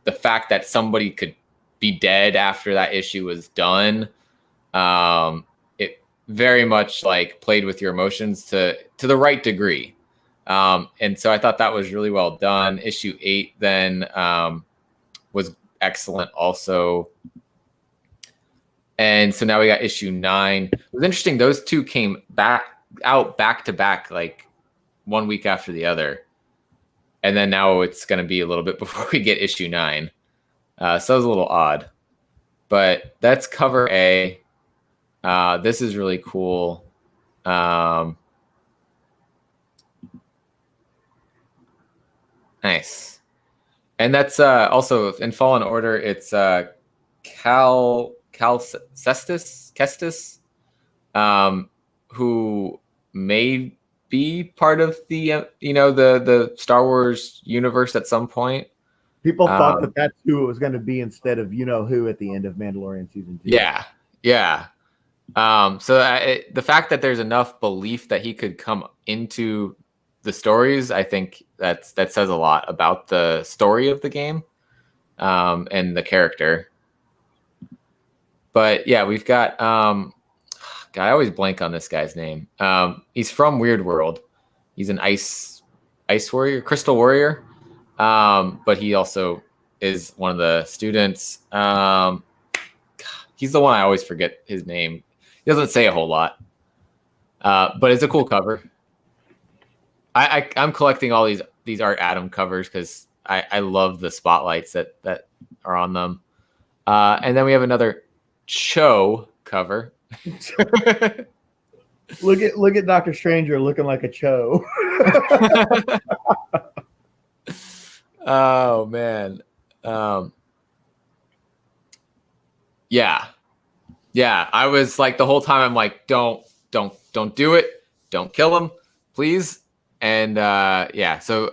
the fact that somebody could be dead after that issue was done. It very much like played with your emotions to the right degree. And so I thought that was really well done. Issue 8 then was excellent also. And so now we got issue 9. It was interesting. Those two came back to back, like 1 week after the other. And then now it's going to be a little bit before we get issue 9. So it was a little odd. But that's cover A. This is really cool. Nice. And that's also in Fallen Order, it's Kestis, who may be part of the the Star Wars universe at some point. People thought that that's who it was going to be instead of who at the end of Mandalorian season 2. Yeah. So the fact that there's enough belief that he could come into the stories, I think that says a lot about the story of the game and the character. But yeah, we've got God, I always blank on this guy's name. He's from Weird World. He's an ice warrior, crystal warrior. But he also is one of the students. He's the one I always forget his name. He doesn't say a whole lot. But it's a cool cover. I'm collecting all these Art Adam covers because I love the spotlights that are on them. And then we have another Cho cover. Look at Dr. Stranger looking like a Cho. Oh man. Yeah. I was like the whole time I'm like, don't do it. Don't kill him, please. And so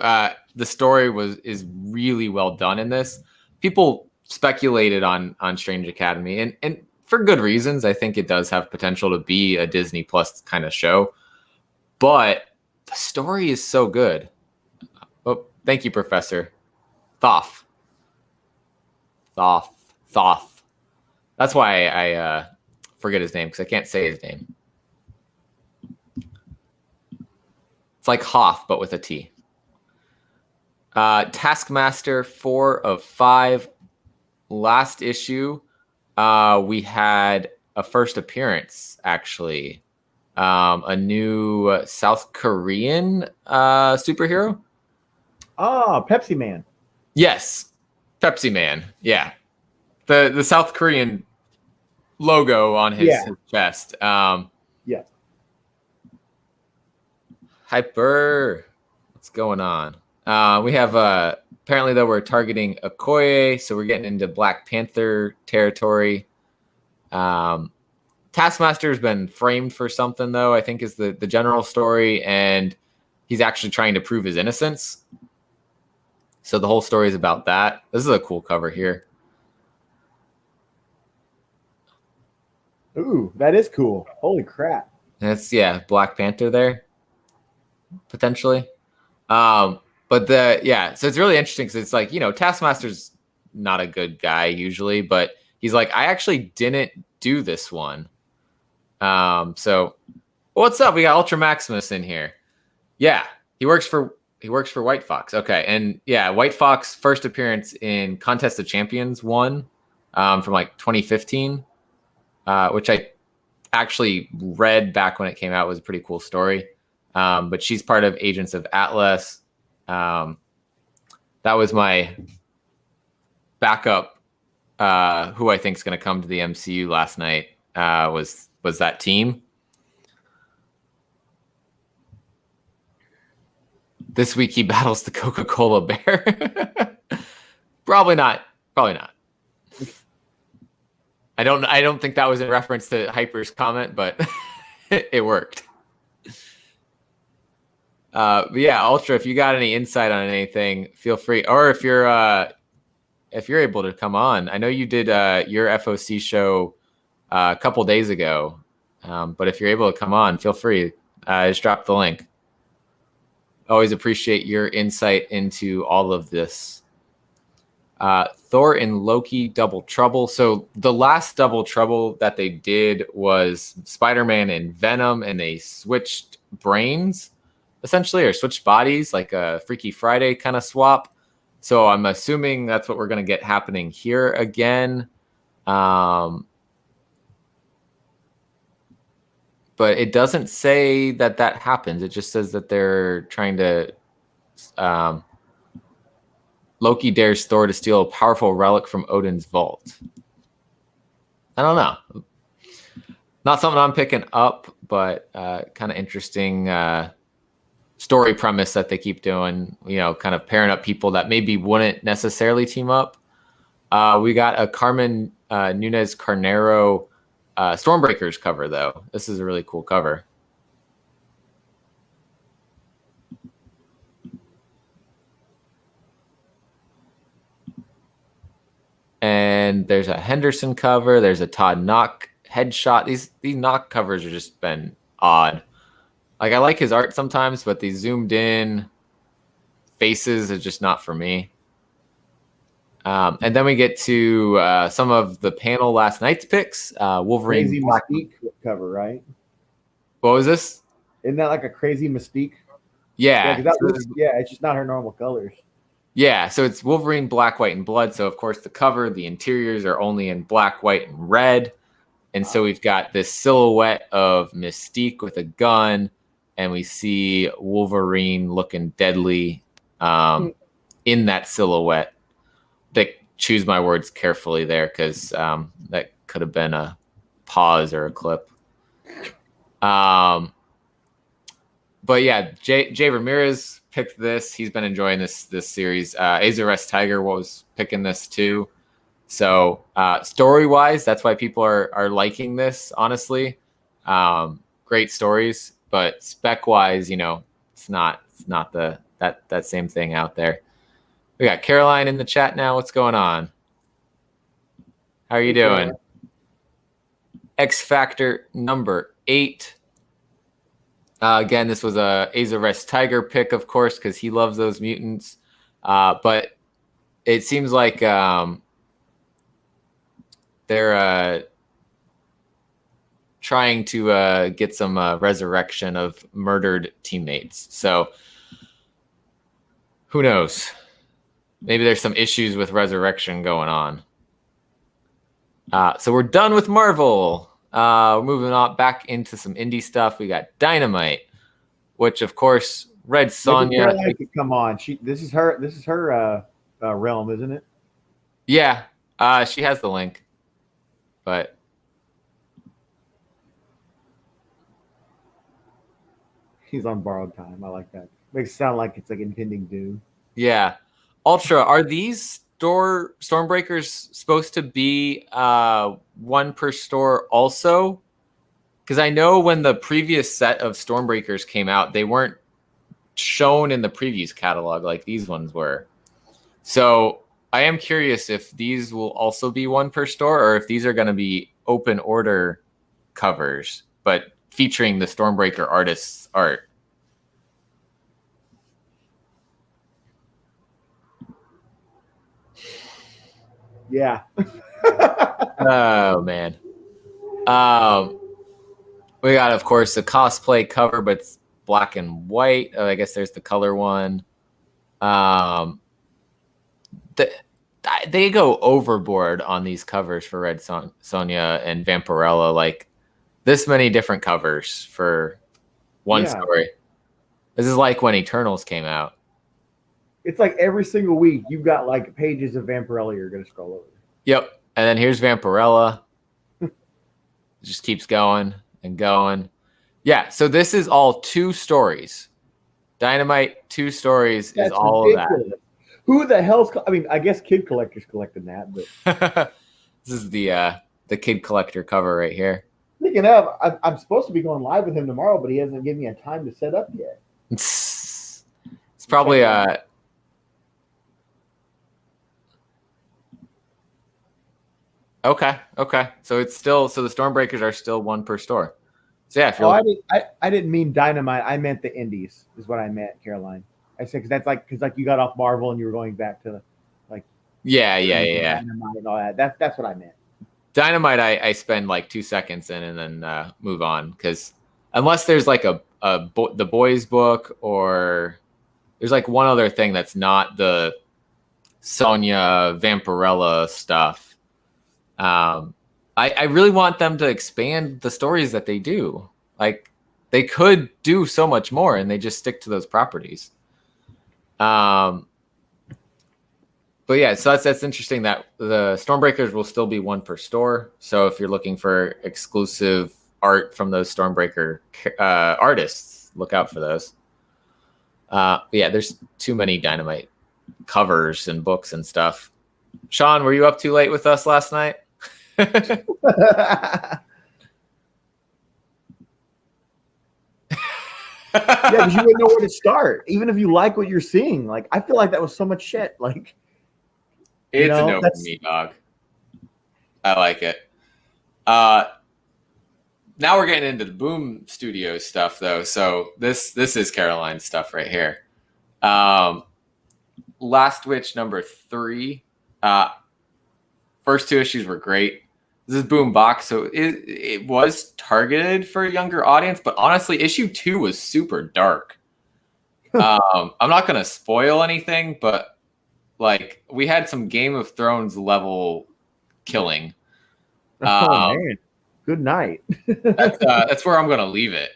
the story is really well done in this. People speculated on Strange Academy and for good reasons. I think it does have potential to be a Disney Plus kind of show, but the story is so good. Oh, thank you, Professor Thoth. That's why I forget his name because I can't say his name. It's like Hoth, but with a T. Taskmaster 4 of 5. Last issue, we had a first appearance, actually. A new South Korean superhero. Oh, Pepsi Man. Yes, Pepsi Man. Yeah. The South Korean logo on his chest. Yeah. Hyper. What's going on? We have apparently though we're targeting Okoye, so we're getting into Black Panther territory. Taskmaster's been framed for something though, I think is the general story, and he's actually trying to prove his innocence. So the whole story is about that. This is a cool cover here. Ooh, that is cool. Holy crap. That's Black Panther there. Potentially. So it's really interesting because it's like, Taskmaster's not a good guy usually, but he's like, I actually didn't do this one. So what's up? We got Ultra Maximus in here. Yeah, he works for White Fox. Okay, and White Fox first appearance in Contest of Champions 1 from like 2015, which I actually read back when it came out. It was a pretty cool story. But she's part of Agents of Atlas. That was my backup, who I think is going to come to the MCU last night, was that team. This week he battles the Coca-Cola bear. Probably not. Probably not. I don't think that was in reference to Hyper's comment, but it worked. But yeah, Ultra, if you got any insight on anything, feel free. Or if you're able to come on, I know you did your FOC show a couple days ago, but if you're able to come on, feel free. Just drop the link. Always appreciate your insight into all of this. Thor and Loki Double Trouble. So the last Double Trouble that they did was Spider-Man and Venom, and they switched brains, essentially, or switched bodies, like a Freaky Friday kind of swap. So I'm assuming that's what we're going to get happening here again. But it doesn't say that happens. It just says that they're trying to... Loki dares Thor to steal a powerful relic from Odin's vault. I don't know. Not something I'm picking up, but kind of interesting story premise that they keep doing, kind of pairing up people that maybe wouldn't necessarily team up. We got a Carmen Nunez Carnero Stormbreakers cover, though. This is a really cool cover. And there's a Henderson cover. There's a Todd Knock headshot. These Knock covers are just been odd. Like, I like his art sometimes, but these zoomed in faces are just not for me. And then we get to some of the panel last night's picks. Wolverine Crazy Mystique cover, right? What was this? Isn't that like a Crazy Mystique? Yeah. It's just not her normal colors. Yeah, so it's Wolverine, black, white, and blood. So, of course, the cover, the interiors are only in black, white, and red. And so we've got this silhouette of Mystique with a gun, and we see Wolverine looking deadly in that silhouette. Choose my words carefully there, because that could have been a pause or a clip. But yeah, Jay Ramirez picked this. He's been enjoying this series. Azarest Tiger was picking this too. So story wise, that's why people are liking this. Honestly, great stories, but spec wise, it's not that same thing out there. We got Caroline in the chat now. What's going on? How are you doing? X Factor number 8. Again, this was a Azarest Tiger pick, of course, because he loves those mutants. But it seems like they're trying to get some resurrection of murdered teammates. So who knows? Maybe there's some issues with resurrection going on. So we're done with Marvel. We're moving on back into some indie stuff. We got Dynamite, which of course Red Sonja. Come on, this is her realm, isn't it? Yeah, she has the link, but he's on borrowed time. I like that. Makes it sound like it's like impending doom. Yeah, Ultra. Are these Stormbreakers supposed to be one per store also? Because I know when the previous set of Stormbreakers came out, they weren't shown in the previews catalog like these ones were. So I am curious if these will also be one per store, or if these are going to be open order covers, but featuring the Stormbreaker artist's art. Yeah. Oh man. We got, of course, a cosplay cover, but it's black and white. I guess there's the color one. They go overboard on these covers for Red Sonja and Vampirella. Like, this many different covers for one story. This is like when Eternals came out. It's like every single week you've got like pages of Vampirella you're going to scroll over. Yep. And then here's Vampirella. It just keeps going and going. Yeah. So this is all 2 stories. Dynamite, 2 stories is That's all ridiculous. Who the hell's? I mean, I guess kid collectors collecting that, but of that. This is the kid collector cover right here. speaking of, I'm supposed to be going live with him tomorrow, but he hasn't given me a time to set up yet. It's probably okay. So it's still the Stormbreakers are still 1 per store. So yeah, if you're I didn't mean Dynamite. I meant the indies is what I meant, Caroline. I said because that's you got off Marvel and you were going back to like yeah. Dynamite and all that. That's what I meant. Dynamite, I spend like 2 seconds in and then move on because unless there's like the boys book or there's like one other thing that's not the Sonya Vampirella stuff. I really want them to expand the stories that they do. Like they could do so much more and they just stick to those properties. But yeah, so that's interesting that the Stormbreakers will still be 1 per store. So if you're looking for exclusive art from those Stormbreaker artists, look out for those. Yeah, there's too many Dynamite covers and books and stuff. Sean, were you up too late with us last night? Yeah, because you wouldn't know where to start, even if you like what you're seeing. Like, I feel like that was so much shit. Like, it's a no for me, dog. I like it. Now we're getting into the Boom Studios stuff, though. So this is Caroline's stuff right here. Last Witch number 3. First 2 issues were great. This is Boom Box, so it was targeted for a younger audience, but honestly, issue 2 was super dark. I'm not going to spoil anything, but like we had some Game of Thrones level killing. Man, good night. That's where I'm going to leave it.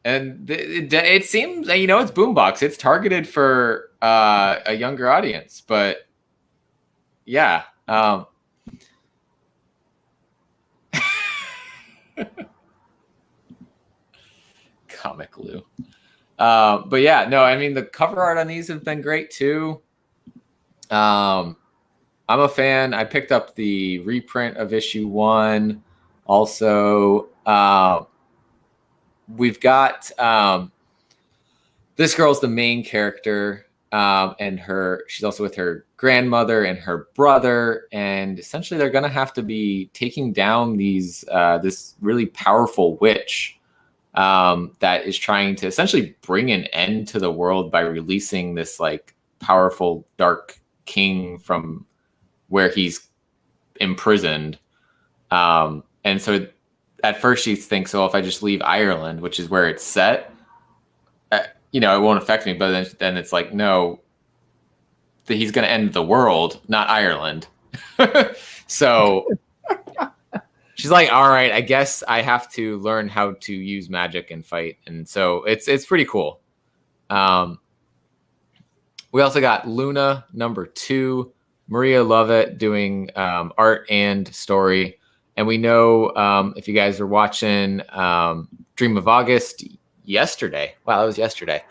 And it seems, it's Boombox. It's targeted for a younger audience, but yeah. Comic Lou. But yeah, no, I mean, the cover art on these have been great too. I'm a fan. I picked up the reprint of issue 1. Also, we've got this girl's the main character, and she's also with her grandmother and her brother, and essentially they're going to have to be taking down this really powerful witch that is trying to essentially bring an end to the world by releasing this like powerful dark king from where he's imprisoned. And so at first she thinks, oh, if I just leave Ireland, which is where it's set, it won't affect me. But then it's like, no, that he's going to end the world, not Ireland. So she's like, all right, I guess I have to learn how to use magic and fight. And so it's pretty cool. We also got Luna number 2, Maria Lovett doing art and story. And we know if you guys were watching Dream of August yesterday. Wow, that was yesterday.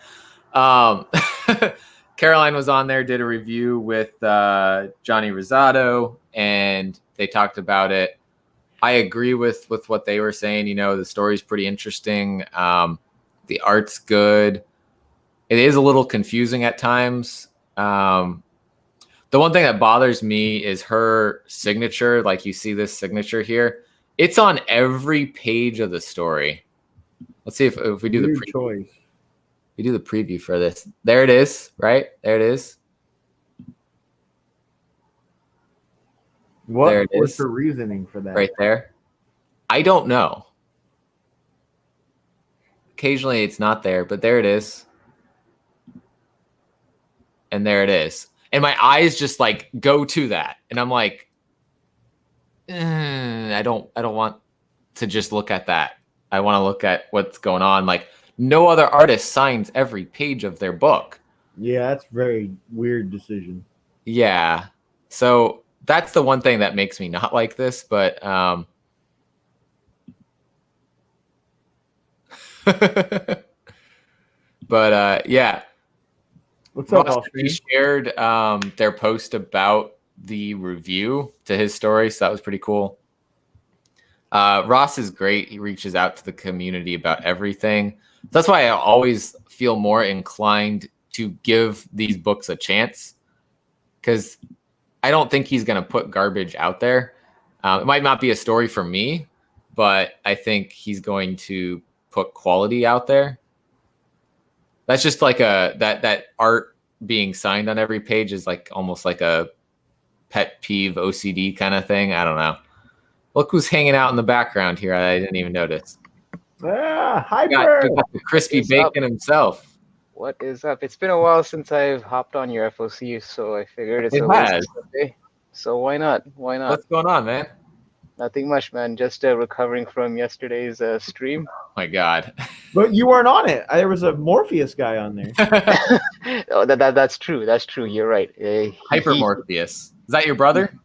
Caroline was on there, did a review with Johnny Rosado, and they talked about it. I agree with what they were saying. The story's pretty interesting. The art's good. It is a little confusing at times. The one thing that bothers me is her signature. Like you see this signature here. It's on every page of the story. Let's see if we do the preview. We do the preview for this. There it is, right? There it is. What's the reasoning for that? Right there. I don't know. Occasionally it's not there, but there it is. And there it is. And my eyes just like go to that. And I'm like, I don't want to just look at that. I want to look at what's going on. Like no other artist signs every page of their book. Yeah, that's a very weird decision. Yeah. So that's the one thing that makes me not like this, but but But yeah. What's up, Ross Austrian? shared their post about the review to his story, so that was pretty cool. Ross is great. He reaches out to the community about everything. That's why I always feel more inclined to give these books a chance, because I don't think he's going to put garbage out there. It might not be a story for me, but I think he's going to put quality out there. That's just like that art being signed on every page is like almost like a pet peeve OCD kind of thing. I don't know. Look who's hanging out in the background here. I didn't even notice. Hyper. Got the crispy bacon himself. What is up? It's been a while since I've hopped on your FOC, so I figured it's It a waste has. of a day. So why not? Why not? What's going on, man? Nothing much, man. Just recovering from yesterday's stream. Oh my God. But you weren't on it. There was a Morpheus guy on there. Oh, that's true. That's true. You're right. Hypermorpheus. Is that your brother?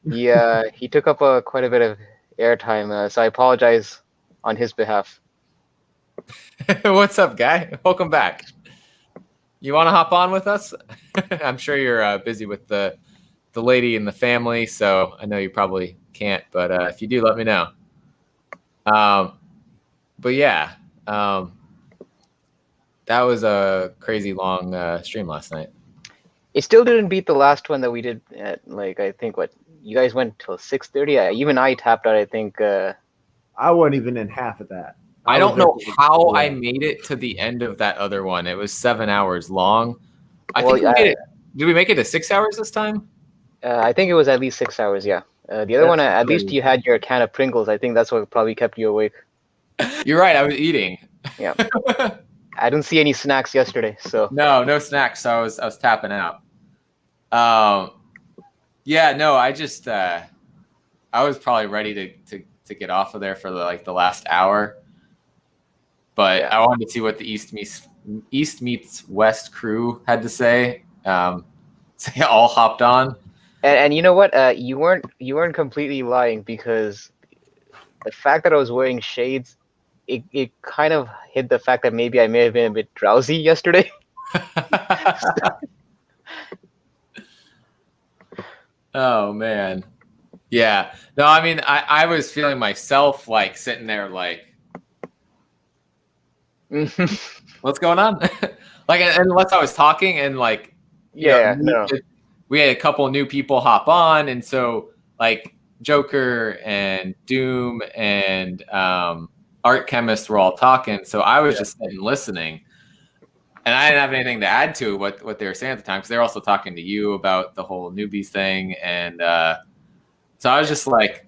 He took up quite a bit of airtime, so I apologize on his behalf. What's up, guy? Welcome back. You want to hop on with us? I'm sure you're busy with the lady and the family, so I know you probably can't. But if you do, let me know. But yeah, that was a crazy long stream last night. It still didn't beat the last one that we did at, like, I think what you guys went till 6:30. Even I tapped out. I think. I wasn't even in half of that. I don't know how I made it to the end of that other one. It was 7 hours long. I think we made it. Did we make it to 6 hours this time? I think it was at least 6 hours. Yeah. The other one, at least you had your can of Pringles. I think that's what probably kept you awake. You're right. I was eating. Yeah. I didn't see any snacks yesterday, so. No snacks. So I was tapping out. Yeah. No. I just I was probably ready to get off of there for the last hour. But yeah. I wanted to see what the East Meets West crew had to say. So they all hopped on. And you know what? You weren't completely lying, because the fact that I was wearing shades, it kind of hid the fact that maybe I may have been a bit drowsy yesterday. Oh man. Yeah. No, I mean I was feeling myself like sitting there like what's going on? Like, unless I was talking and like, we had a couple of new people hop on, and so like Joker and Doom and Art Chemist were all talking, so I was just sitting listening, and I didn't have anything to add to what they were saying at the time, because they were also talking to you about the whole newbies thing, and so I was just like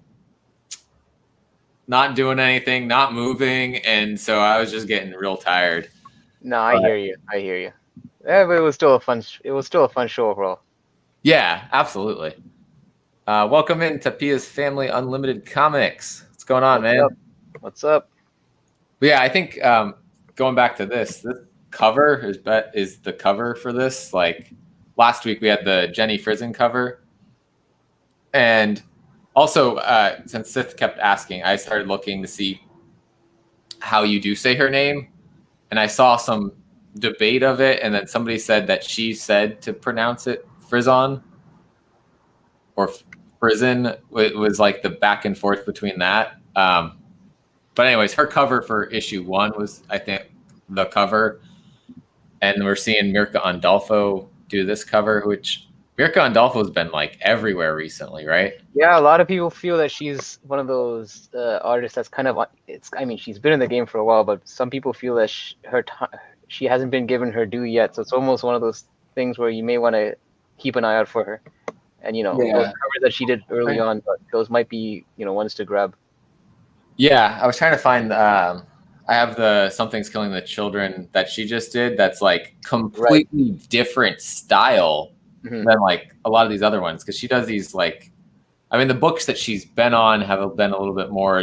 not doing anything, not moving, and so I was just getting real tired. No, I hear you. Yeah, but it was still a fun show overall. Yeah, absolutely. Welcome into Pia's Family Unlimited Comics. What's going on, man? What's up? But yeah, I think going back to this cover is the cover for this. Like last week, we had the Jenny Frizen cover, and also since Sith kept asking, I started looking to see how you do say her name, and I saw some debate of it, and then somebody said that she said to pronounce it Frizon or Frizen. It was like the back and forth between that. But anyways, her cover for issue 1 was, I think, the cover, and we're seeing Mirka Andolfo do this cover, which Mirka Andolfo has been like everywhere recently, right? Yeah, a lot of people feel that she's one of those artists that's kind of she's been in the game for a while, but some people feel that she hasn't been given her due yet. So it's almost one of those things where you may want to keep an eye out for her. And those covers that she did early on, but those might be ones to grab. Yeah, I was trying to find. I have the Something's Killing the Children that she just did. That's like completely different style than like a lot of these other ones, because she does these like, I mean, the books that she's been on have been a little bit more,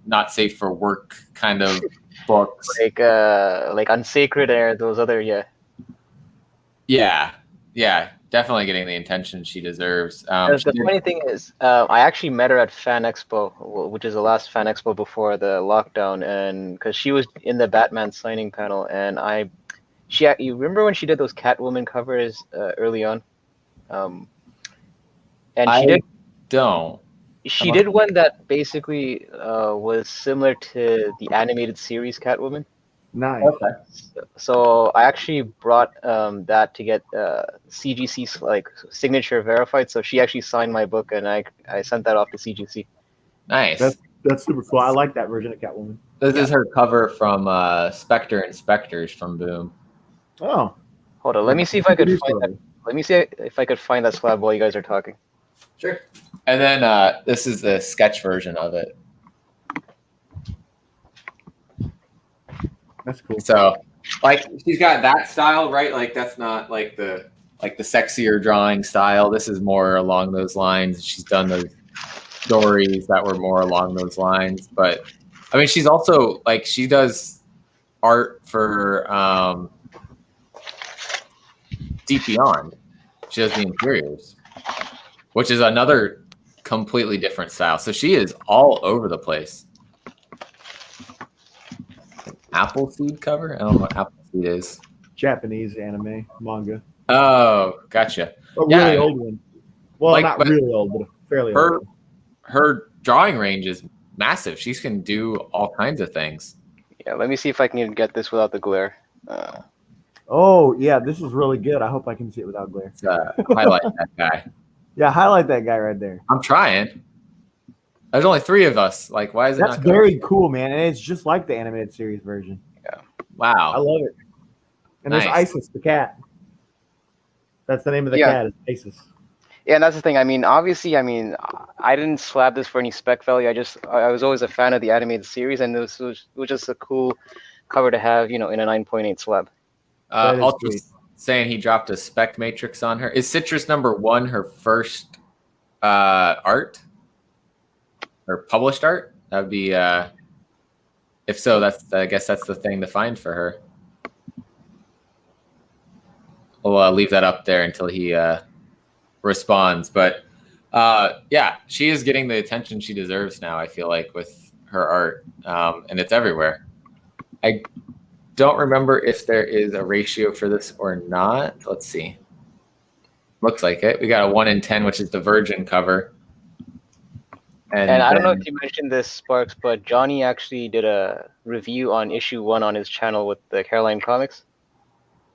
not safe for work kind of books, like Unsacred or those other, definitely getting the attention she deserves. The funny thing is, I actually met her at Fan Expo, which is the last Fan Expo before the lockdown, and because she was in the Batman signing panel, and You remember when she did those Catwoman covers early on? And I don't. she did one that basically was similar to the animated series Catwoman. Nice. Okay. So I actually brought that to get CGC like signature verified. So she actually signed my book, and I sent that off to CGC. Nice. That's super cool. I like that version of Catwoman. This is her cover from Spectre and Spectres from Boom. Oh, hold on. Let me see if I could find that. Let me see if I could find that slab while you guys are talking. Sure. And then this is the sketch version of it. That's cool. So, like, she's got that style, right? Like, that's not like the sexier drawing style. This is more along those lines. She's done those stories that were more along those lines. But I mean, she's also like she does art for Deep Beyond. She does the interiors, which is another completely different style. So she is all over the place. Appleseed cover? I don't know what Appleseed is. Japanese anime manga. Oh, gotcha. A really old one. Well, like, not really old, but fairly old. Her drawing range is massive. She can do all kinds of things. Yeah, let me see if I can get this without the glare. Oh, yeah, this is really good. I hope I can see it without glare. Highlight that guy. Yeah, highlight that guy right there. I'm trying. There's only 3 of us. Like, why is it That's not very cool, man. And it's just like the animated series version. Yeah. Wow. I love it. And there's Isis, the cat. That's the name of the cat, is Isis. Yeah, and that's the thing. I mean, obviously, I didn't slab this for any spec value. I was always a fan of the animated series, and this was just a cool cover to have, in a 9.8 slab. Also saying he dropped a spec matrix on her. Is Citrus #1 her first art or published art? That would be if so, I guess that's the thing to find for her. We'll leave that up there until he responds. But yeah, she is getting the attention she deserves now, I feel like, with her art, and it's everywhere. I don't remember if there is a ratio for this or not. Let's see. Looks like it. We got a 1 in 10, which is the Virgin cover. And I don't know if you mentioned this, Sparks, but Johnny actually did a review on issue 1 on his channel with the Caroline Comics.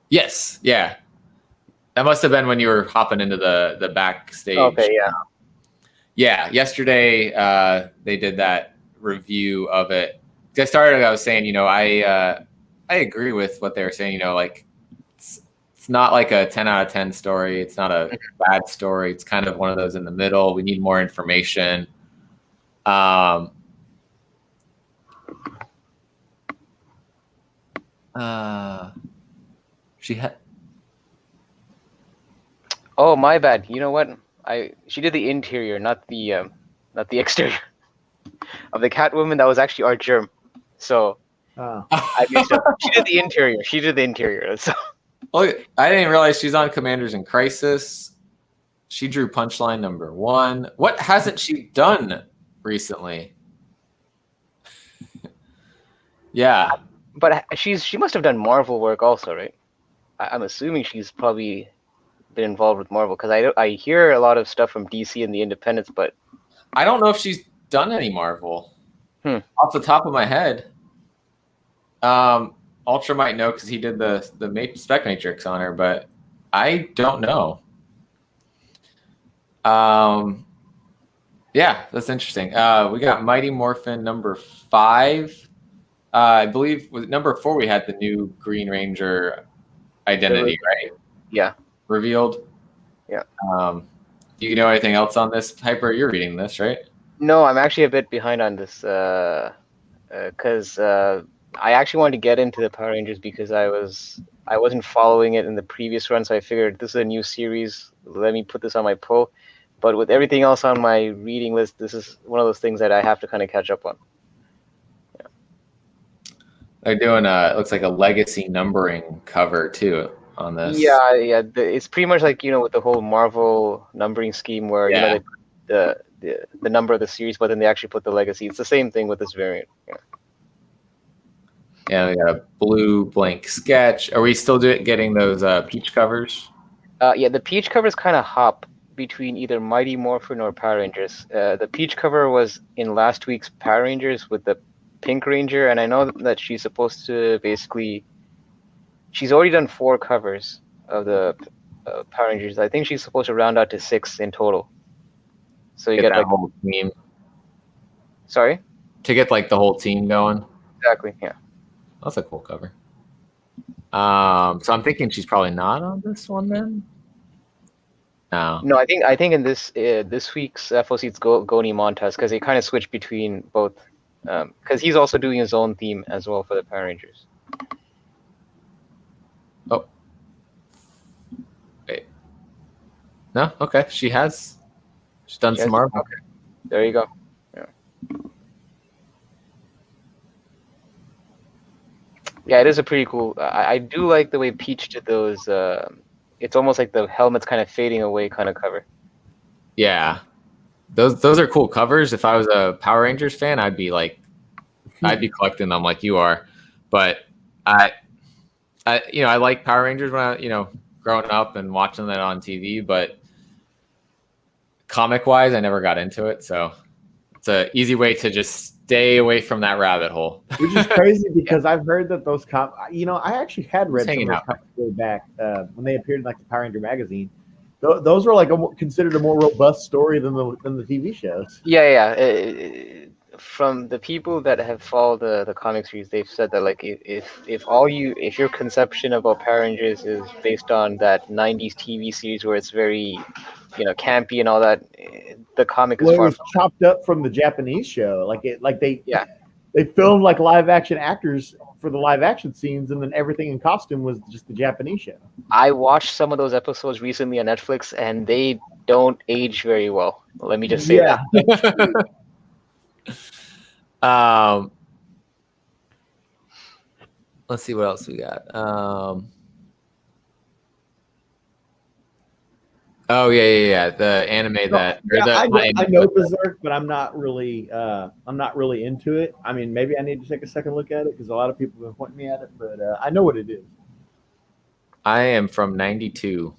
Yes, yeah. That must have been when you were hopping into the backstage. Okay, yeah. Yeah, yesterday they did that review of it. I was saying, I agree with what they were saying. Like it's not like a 10 out of 10 story. It's not a bad story. It's kind of one of those in the middle. We need more information. She had. Oh, my bad. You know what? She did the interior, not the exterior of the Catwoman. That was actually Art Germ. So I mixed up. She did the interior. So. Look, I didn't realize she's on Commanders in Crisis. She drew Punchline #1. What hasn't she done recently? Yeah. But she must have done Marvel work also, right? I'm assuming she's probably been involved with Marvel, because I hear a lot of stuff from DC and the Independents, but I don't know if she's done any Marvel. Off the top of my head. Ultra might know because he did the spec matrix on her, but I don't know. Yeah, that's interesting. We got Mighty Morphin #5. I believe with #4 we had the new Green Ranger identity, right? Yeah. Revealed. Yeah. Do you know anything else on this? Hyper, you're reading this, right? No, I'm actually a bit behind on this because I actually wanted to get into the Power Rangers because I wasn't following it in the previous run, so I figured this is a new series. Let me put this on my pull. But with everything else on my reading list, this is one of those things that I have to kind of catch up on. Yeah. They're doing it looks like a legacy numbering cover too on this. Yeah. It's pretty much like with the whole Marvel numbering scheme where the number of the series, but then they actually put the legacy. It's the same thing with this variant. Yeah. Yeah, we got a blue blank sketch. Are we still getting those peach covers? Yeah, the peach covers kind of hop between either Mighty Morphin or Power Rangers. The peach cover was in last week's Power Rangers with the Pink Ranger, and I know that she's supposed to basically. She's already done 4 covers of the Power Rangers. I think she's supposed to round out to 6 in total. So you get that like whole team. Sorry? To get like the whole team going. Exactly, yeah. That's a cool cover. So I'm thinking she's probably not on this one then. No, I think in this week's FOC it's Goni Montas because they kind of switch between both. Because he's also doing his own theme as well for the Power Rangers. Oh. Wait. No? Okay. She's done some Marvel. Okay. There you go. Yeah. Yeah, it is a pretty cool. I do like the way Peach did those. It's almost like the helmet's kind of fading away kind of cover. Yeah. Those are cool covers. If I was a Power Rangers fan, I'd be collecting them like you are. But I like Power Rangers when I, growing up and watching that on TV, but comic wise, I never got into it. So it's an easy way to just stay away from that rabbit hole. Which is crazy because I've heard that those I actually had read some of those comics way back when they appeared in like the Power Ranger magazine. Those were like considered a more robust story than the TV shows. Yeah. From the people that have followed the comic series, they've said that like if your conception about Power Rangers is based on that '90s TV series where it's very, campy and all that, the comic is far. It was chopped up from the Japanese show, they filmed like live action actors for the live action scenes, and then everything in costume was just the Japanese show. I watched some of those episodes recently on Netflix, and they don't age very well. Let me just say that. Let's see what else we got. Oh yeah. The anime I know Berserk, but I'm not really into it. I mean, maybe I need to take a second look at it because a lot of people have been pointing me at it, but I know what it is. I am from '92.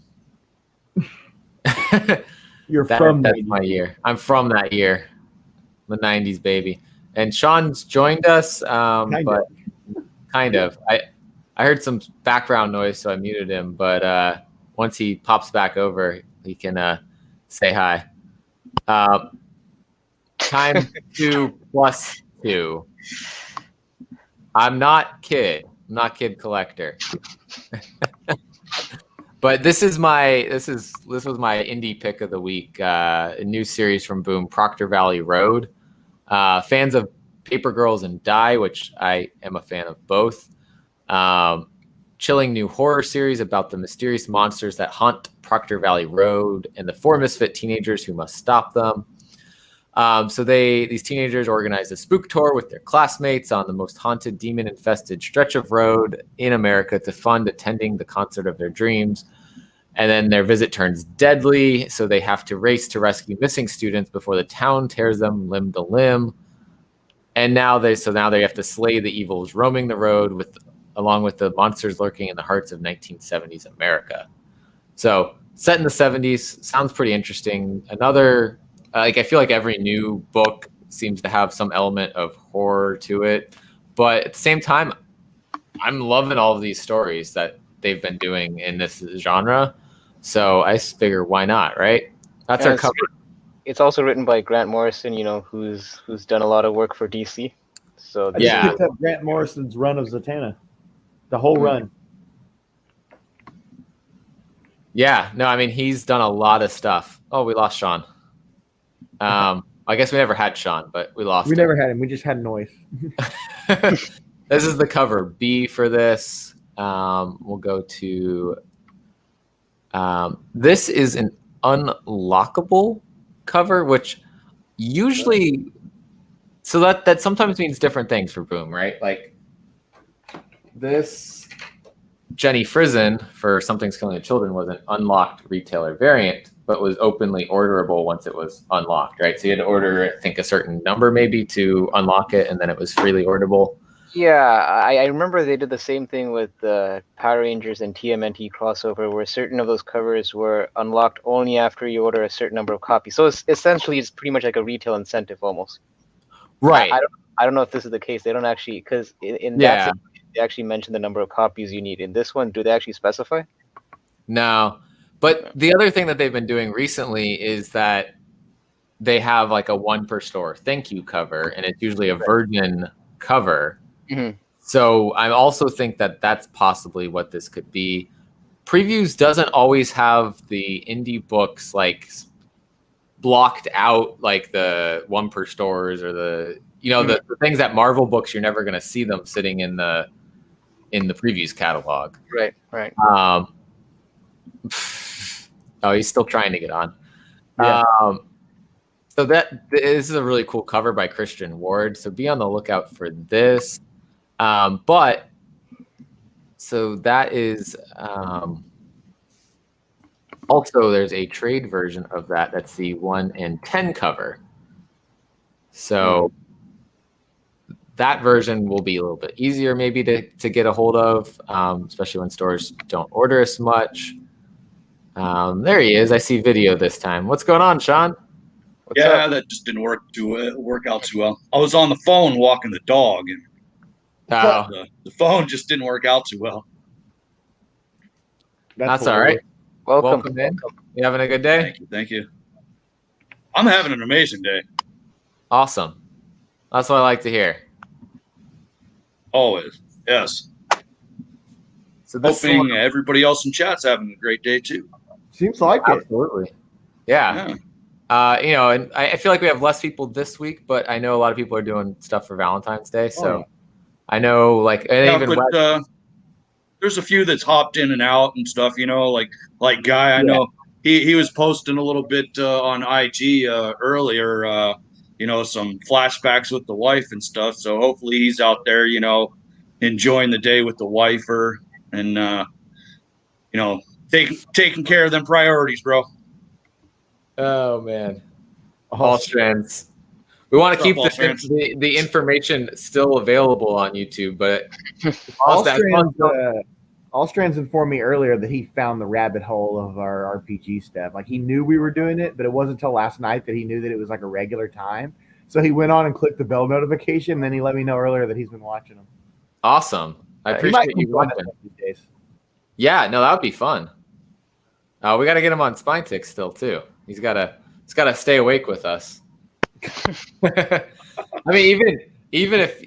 You're that's my year. I'm from that year, the '90s baby. And Sean's joined us, kind of. I heard some background noise, so I muted him. But once he pops back over, he can say hi. Time 2+2. I'm not Kid. I'm not Kid Collector. But this was my indie pick of the week. A new series from Boom, Proctor Valley Road. Fans of Paper Girls and Die, which I am a fan of both. Chilling new horror series about the mysterious monsters that haunt Proctor Valley Road and the 4 misfit teenagers who must stop them. So these teenagers organize a spook tour with their classmates on the most haunted, demon-infested stretch of road in America to fund attending the concert of their dreams. And then their visit turns deadly, so they have to race to rescue missing students before the town tears them limb to limb. And now they have to slay the evils roaming the road along with the monsters lurking in the hearts of 1970s America. So set in the 70s, sounds pretty interesting. Another, I feel like every new book seems to have some element of horror to it. But at the same time, I'm loving all of these stories that they've been doing in this genre. So I figure, why not, right? That's our cover. It's also written by Grant Morrison, who's done a lot of work for DC. So I just picked up Grant Morrison's run of Zatanna, the whole run. Yeah, no, I mean he's done a lot of stuff. Oh, we lost Sean. I guess we never had Sean, but we lost him. We never had him. We just had noise. This is the cover B for this. We'll go to. This is an unlockable cover, which usually, so that sometimes means different things for Boom, right? Like this Jenny Frizen for Something's Killing the Children was an unlocked retailer variant, but was openly orderable once it was unlocked, right? So you had to order, I think, a certain number maybe to unlock it, and then it was freely orderable. Yeah, I remember they did the same thing with the Power Rangers and TMNT crossover, where certain of those covers were unlocked only after you order a certain number of copies. So it's pretty much like a retail incentive almost. Right. I don't know if this is the case. They don't actually, because in that Yeah. situation, they actually mention the number of copies you need. In this one, do they actually specify? No. But the other thing that they've been doing recently is that they have like a one per store thank you cover, and it's usually a virgin cover. Mhm. So I also think that that's possibly what this could be. Previews doesn't always have the indie books like blocked out, like the one per stores or the the things that Marvel books, you're never going to see them sitting in the previews catalog. Right. Oh, he's still trying to get on. Yeah. So this is a really cool cover by Christian Ward. So be on the lookout for this. But so that is also there's a trade version of that. That's the 1 in 10 cover. So that version will be a little bit easier maybe to get a hold of, especially when stores don't order as much. There he is. I see video this time. What's going on, Sean? What's up? That just didn't work out too well. I was on the phone walking the dog, and the phone just didn't work out too well. That's all right. Welcome in. You having a good day? Thank you. I'm having an amazing day. Awesome. That's what I like to hear. Always. Yes. So hoping everybody else in chat's having a great day too. Seems like it. Absolutely. Yeah. And I feel like we have less people this week, but I know a lot of people are doing stuff for Valentine's Day. So I know, there's a few that's hopped in and out and stuff. Like Guy. I know he was posting a little bit on IG earlier. Some flashbacks with the wife and stuff. So hopefully he's out there, enjoying the day with the wifer and taking care of them priorities, bro. Oh man, all strands. We want to keep the information still available on YouTube, but All Strands informed me earlier that he found the rabbit hole of our RPG stuff. Like he knew we were doing it, but it wasn't until last night that he knew that it was like a regular time. So he went on and clicked the bell notification, and then he let me know earlier that he's been watching them. Awesome. I appreciate you watching. Yeah, no, that would be fun. We got to get him on Spine Tick still too. He's got to stay awake with us. I mean, even if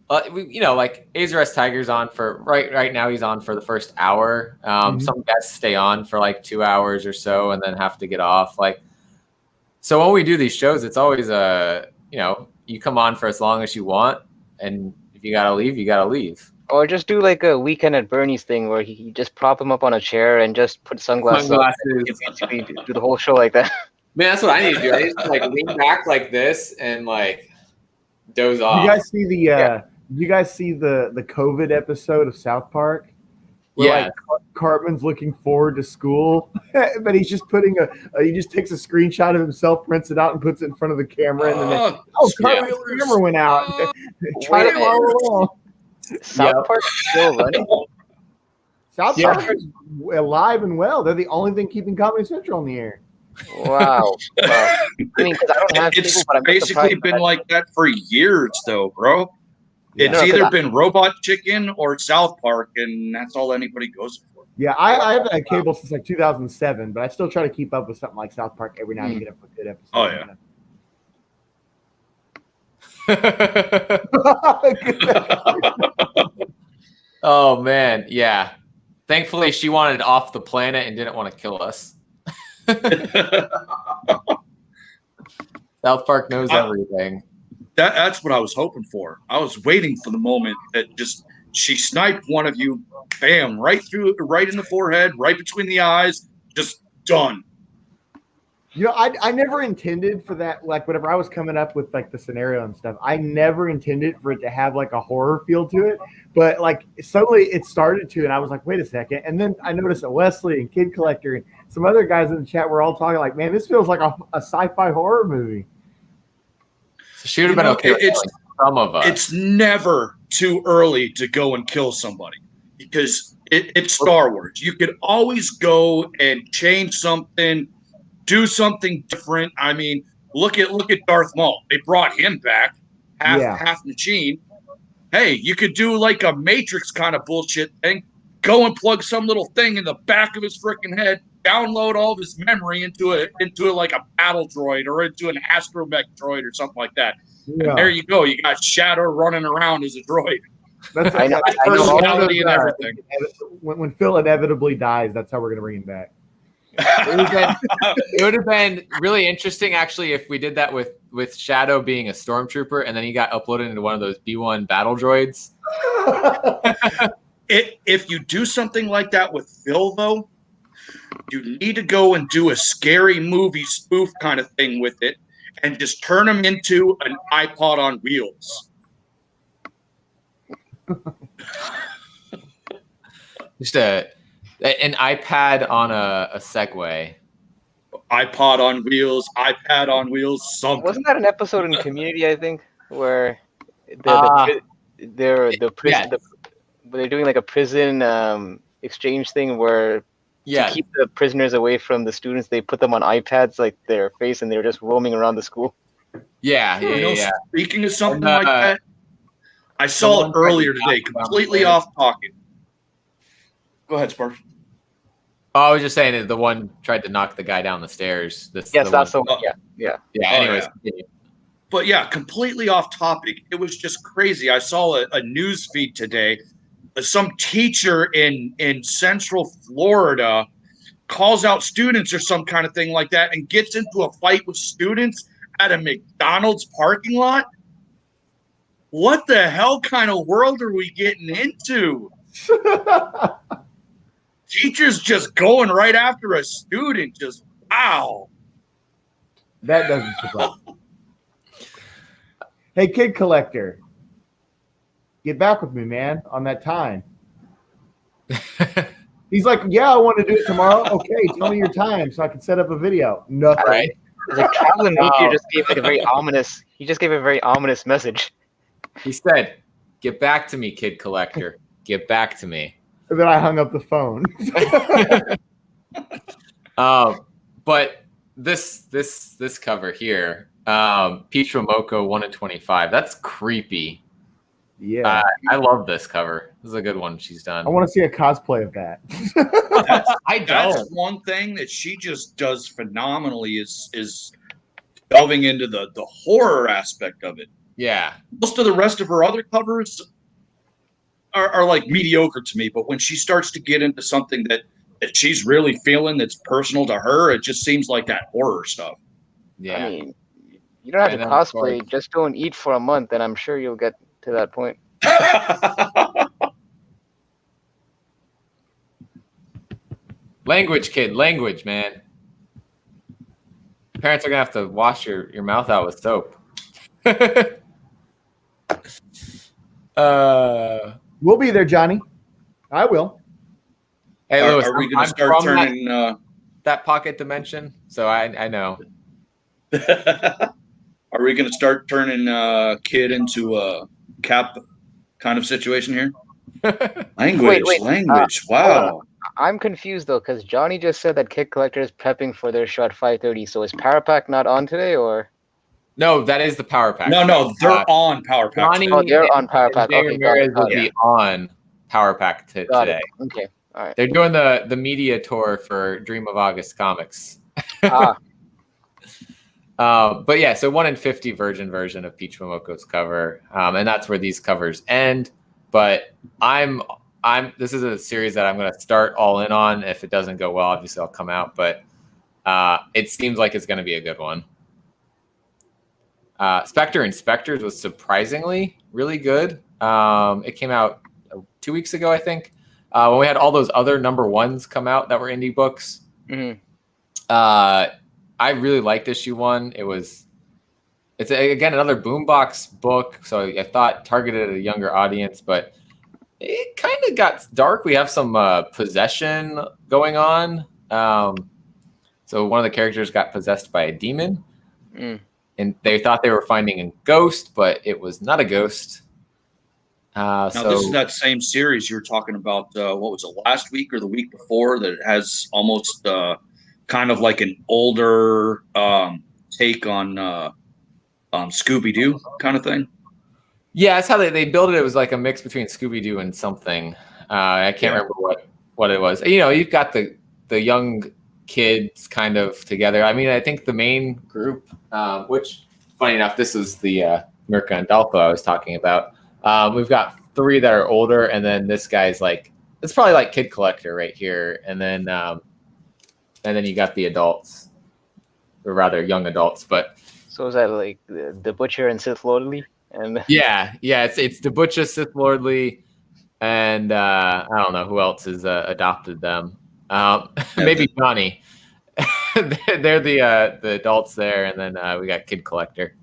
like Azores Tiger's on for right now. He's on for the first hour. Some guests stay on for like 2 hours or so, and then have to get off. So when we do these shows, it's always you come on for as long as you want, and if you gotta leave, you gotta leave. Or just do like a Weekend at Bernie's thing where he just prop him up on a chair and just put sunglasses on and basically do the whole show like that. Man, that's what I need to do. I need to lean back like this and doze off. You guys see you guys see the COVID episode of South Park? Where Cartman's looking forward to school, but he's just he just takes a screenshot of himself, prints it out, and puts it in front of the camera, and then Cartman's camera went out. Try to follow along. South Park still running. South Park is alive and well. They're the only thing keeping Comedy Central in the air. Wow. I mean, because I don't have it's people, but I'm basically been like that for years, though, bro. It's either been Robot Chicken or South Park, and that's all anybody goes for. Yeah, I haven't had cable since 2007, but I still try to keep up with something like South Park every now and again for good episodes. Oh, yeah. Oh man, yeah. Thankfully, she wanted off the planet and didn't want to kill us. South Park knows everything. That's what I was hoping for. I was waiting for the moment that she sniped one of you, bam, right in the forehead, right between the eyes, just done. I never intended for that. Like whenever I was coming up with the scenario and stuff, I never intended for it to have a horror feel to it. But suddenly it started to, and I was like, wait a second. And then I noticed that Wesley and Kid Collector and some other guys in the chat were all talking man, this feels like a sci-fi horror movie. So she would have been okay with some of us. It's never too early to go and kill somebody because it's Star Wars. You could always go and change something, do something different. I mean, look at Darth Maul. They brought him back, half machine. Hey, you could do like a Matrix kind of bullshit thing. Go and plug some little thing in the back of his freaking head, download all of his memory into like a battle droid or into an astromech droid or something like that. Yeah. And there you go. You got Shadow running around as a droid. That's I know, personality and everything. When Phil inevitably dies, that's how we're going to bring him back. It would have been really interesting, actually, if we did that with Shadow being a stormtrooper and then he got uploaded into one of those B1 battle droids. If you do something like that with Phil, though, you need to go and do a scary movie spoof kind of thing with it and just turn him into an iPod on wheels. Just an iPad on a Segway. iPod on wheels, iPad on wheels, something. Wasn't that an episode in Community, I think, where they're doing like a prison exchange thing where to keep the prisoners away from the students, they put them on iPads like their face and they were just roaming around the school. Yeah. Speaking of something like that, I saw it earlier today, completely off topic. Go ahead, Sparks. Oh, I was just saying that the one tried to knock the guy down the stairs. That's the one. Yeah. Anyways. But yeah, completely off topic. It was just crazy. I saw a news feed today. Some teacher in Central Florida calls out students or some kind of thing like that and gets into a fight with students at a McDonald's parking lot. What the hell kind of world are we getting into? Teachers just going right after a student. Just wow. That doesn't surprise me. Hey, Kid Collector, get back with me, man, on that time. He's like, yeah, I want to do it tomorrow. Okay, tell me your time so I can set up a video. Nothing. Right. Like Traveling Meteor just gave like a very ominous. He just gave a very ominous message. He said, "Get back to me, Kid Collector. Get back to me." And then I hung up the phone. But this cover here, Peach Momoko 1 in 25. That's creepy. Yeah, I love this cover. This is a good one she's done. I want to see a cosplay of that. That's one thing that she just does phenomenally is delving into the horror aspect of it. Yeah. Most of the rest of her other covers are like mediocre to me, but when she starts to get into something that she's really feeling that's personal to her, it just seems like that horror stuff. Yeah. I mean, you don't have to cosplay. Just go and eat for a month, and I'm sure you'll get to that point. Language, kid. Language, man. Parents are going to have to wash your mouth out with soap. We'll be there, Johnny. I will. Hey, Lewis, are we going to start turning that pocket dimension? So I know. Are we going to start turning Kid into a Cap kind of situation here? Language. Wow. I'm confused though, because Johnny just said that Kid Collector is prepping for their show at 5:30. So is Power Pack not on today, or? No, that is the Power Pack. No, they're on Power Pack. They're on Power Pack. Okay, will be on Power Pack today. Okay, all right. They're doing the media tour for Dream of August Comics. Ah. But yeah, so 1 in 50 version of Peach Momoko's cover, and that's where these covers end. But this is a series that I'm going to start all in on. If it doesn't go well, obviously I'll come out. But it seems like it's going to be a good one. Spectre Inspectors was surprisingly really good. It came out 2 weeks ago, I think, when we had all those other number ones come out that were indie books. Mm-hmm. I really liked issue 1. It's again another boombox book, so I thought targeted at a younger audience, but it kind of got dark. We have some possession going on. So one of the characters got possessed by a demon, and they thought they were finding a ghost, but it was not a ghost. Now, this is that same series you were talking about. What was it, last week or the week before? That has almost kind of like an older take on Scooby Doo kind of thing. Yeah, that's how they built it. It was like a mix between Scooby Doo and something. I can't remember what it was. You know, you've got the young kids kind of together. I mean, I think the main group, which funny enough, this is the Mirka and Dalpo I was talking about. We've got 3 that are older, and then this guy's like, it's probably like Kid Collector right here, and then you got the adults, or rather young adults. But So is that like the Butcher and Sith Lordly? And yeah, it's the Butcher, Sith Lordly, and I don't know who else has adopted them. Maybe Johnny. They're the adults there, and then we got Kid Collector.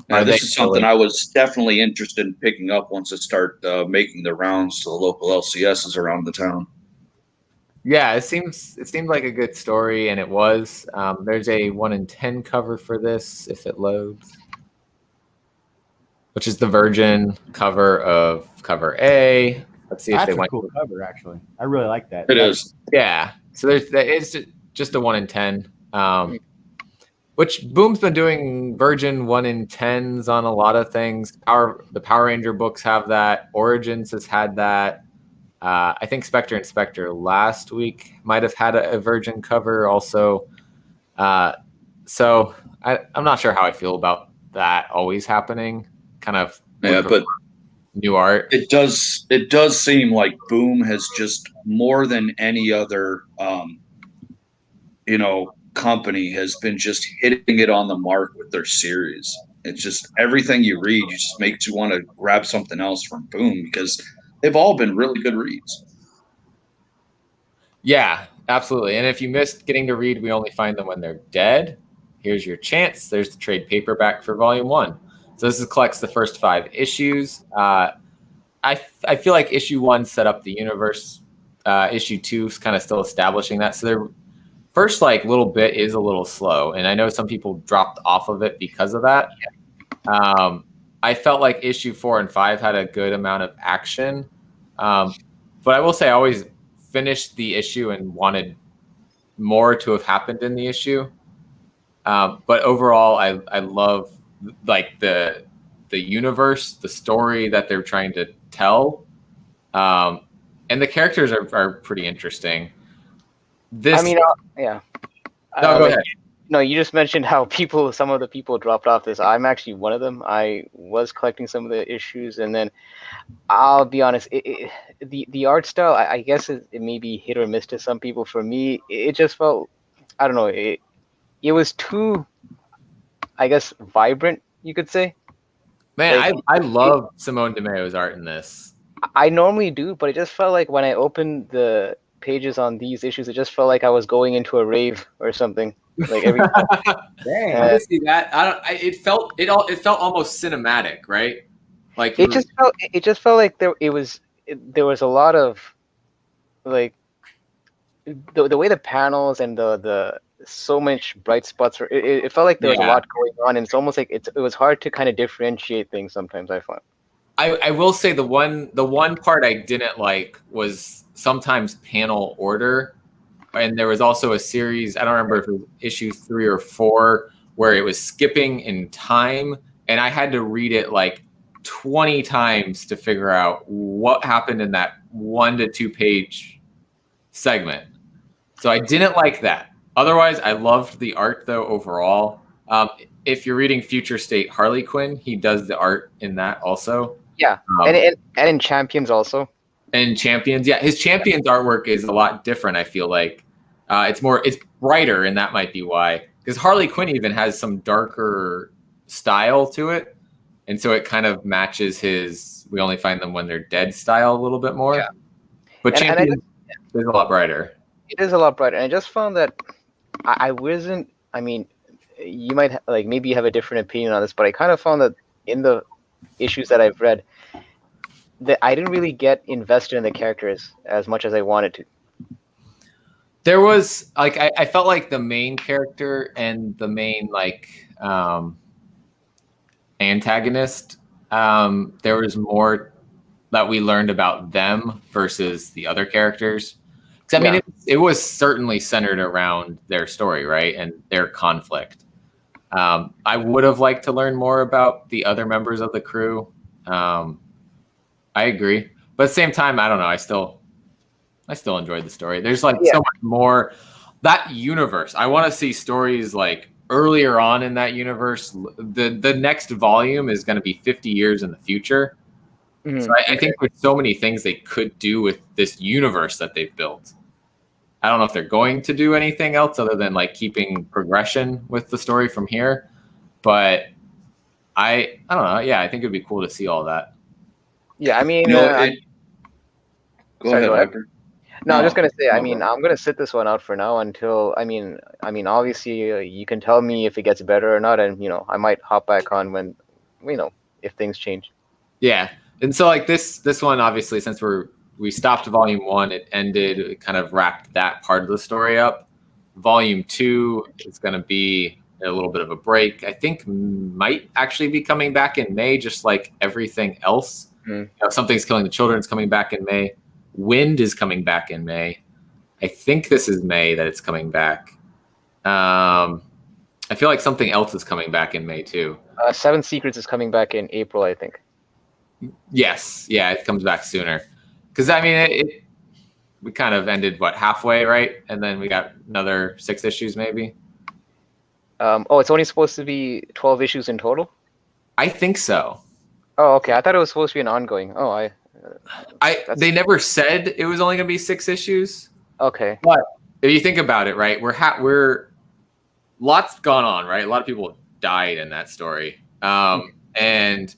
This is something I was definitely interested in picking up once it start making the rounds to the local LCSs around the town. Yeah, it seemed like a good story, and it was. There's a 1 in 10 cover for this if it loads, which is the Virgin cover of cover A. Let's see if they went. That's a cool cover, actually. I really like that. It is. Yeah. So it's just a 1 in 10. Which Boom's been doing Virgin 1 in 10s on a lot of things. The Power Ranger books have that. Origins has had that. I think Spectre and Spectre last week might have had a Virgin cover also. So I'm not sure how I feel about that always happening. Kind of but new art. It does seem like Boom has just more than any other company has been just hitting it on the mark with their series. It's just everything you read, you just makes you want to grab something else from Boom because they've all been really good reads. Yeah, absolutely. And if you missed getting to read We Only Find Them When They're Dead, here's your chance. There's the trade paperback for Volume 1. So this collects the first 5 issues. I feel like issue 1 set up the universe. Issue 2 is kind of still establishing that. So their first little bit is a little slow, and I know some people dropped off of it because of that. I felt like issue 4 and 5 had a good amount of action, but I will say I always finished the issue and wanted more to have happened in the issue. But overall, I love the universe, the story that they're trying to tell, and the characters are pretty interesting. Yeah. No, go ahead. No, you just mentioned how some of the people dropped off this. I'm actually one of them. I was collecting some of the issues, and then I'll be honest, the art style, I guess it may be hit or miss to some people. For me, it just felt, I don't know, it was too, I guess, vibrant, you could say. Man, I love Simone DeMeo's art in this. I normally do, but it just felt like when I opened the pages on these issues, it just felt like I was going into a rave or something. Like every Dang, I didn't see that. It felt almost cinematic, right? Like it just felt like there was a lot of like the way the panels and the so much bright spots. It felt like there was a lot going on, and it's almost like it was hard to kind of differentiate things sometimes. I found. I will say the one part I didn't like was sometimes panel order, and there was also a series, I don't remember if it was issue 3 or 4, where it was skipping in time, and I had to read it like 20 times to figure out what happened in that 1 to 2 page segment. So I didn't like that. Otherwise, I loved the art though overall. If you're reading Future State Harley Quinn, he does the art in that also. Yeah, and in Champions also. And Champions, yeah, his Champions artwork is a lot different. I feel like it's brighter, and that might be why. Because Harley Quinn even has some darker style to it, and so it kind of matches his We Only Find Them When They're Dead style a little bit more. Yeah. But Champions is a lot brighter. It is a lot brighter, and I just found that I wasn't. I mean, you might maybe you have a different opinion on this, but I kind of found that in the issues that I've read, that I didn't really get invested in the characters as much as I wanted to. There was I felt like the main character and the main antagonist there was more that we learned about them versus the other characters. 'Cause, I mean, it was certainly centered around their story, right, and their conflict. I would have liked to learn more about the other members of the crew. I agree, but at the same time, I don't know. I still enjoyed the story. There's like so much more that universe. I want to see stories like earlier on in that universe. The next volume is going to be 50 years in the future. Mm-hmm. So I think there's so many things they could do with this universe that they've built. I don't know if they're going to do anything else other than like keeping progression with the story from here, but I don't know. Yeah, I think it'd be cool to see all that. Yeah, I mean, go ahead, Hyper. No, I'm just gonna say. I mean, I'm gonna sit this one out for now until. I mean, obviously, you can tell me if it gets better or not, and I might hop back on when, if things change. Yeah, and so like this one, obviously, since we stopped volume 1, it ended, it kind of wrapped that part of the story up. Volume 2 is going to be a little bit of a break. I think might actually be coming back in May, just like everything else. Something's Killing the Children is coming back in May. Wind is coming back in May. I think this is May that it's coming back. I feel like something else is coming back in May too. Seven Secrets is coming back in April, I think. Yes. Yeah, it comes back sooner. Because, I mean, we kind of ended, halfway, right? And then we got another 6 issues, maybe? It's only supposed to be 12 issues in total? I think so. Oh, okay. I thought it was supposed to be an ongoing. They never said it was only going to be 6 issues. Okay. But if you think about it, right, we're lots gone on, right? A lot of people died in that story. And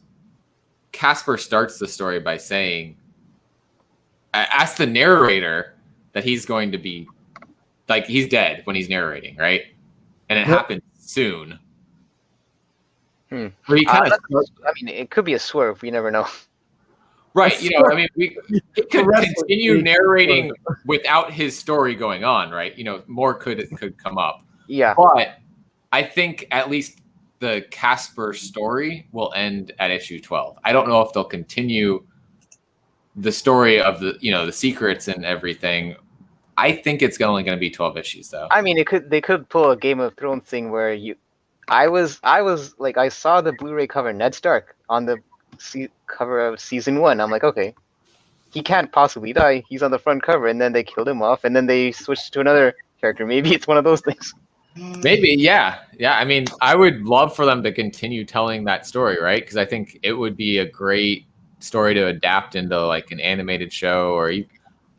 Casper starts the story by saying, ask the narrator that he's going to be like he's dead when he's narrating, right? And it happens soon. It could be a swerve. We never know. Right. We could continue narrating without his story going on, right? More could come up. Yeah. But I think at least the Casper story will end at issue 12. I don't know if they'll continue the story of the secrets and everything. I think it's only going to be 12 issues though. I mean, they could pull a Game of Thrones thing where I saw the Blu-ray cover Ned Stark on the cover of season 1. I'm like, okay, he can't possibly die. He's on the front cover, and then they killed him off, and then they switched to another character. Maybe it's one of those things. Maybe, yeah. I mean, I would love for them to continue telling that story, right? Because I think it would be a great story to adapt into like an animated show or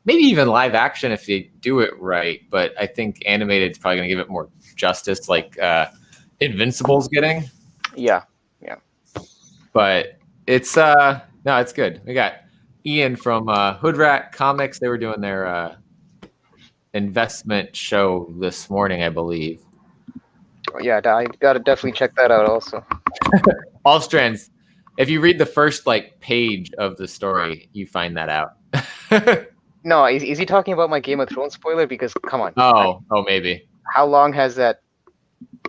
maybe even live action if they do it right. But I think animated is probably going to give it more justice, like Invincible's getting. Yeah. But it's it's good. We got Ian from Hood Rat Comics. They were doing their investment show this morning, I believe. Yeah, I gotta definitely check that out also. All Strands. If you read the first page of the story, you find that out. No, is he talking about my Game of Thrones spoiler? Because come on. Oh, maybe. How long has that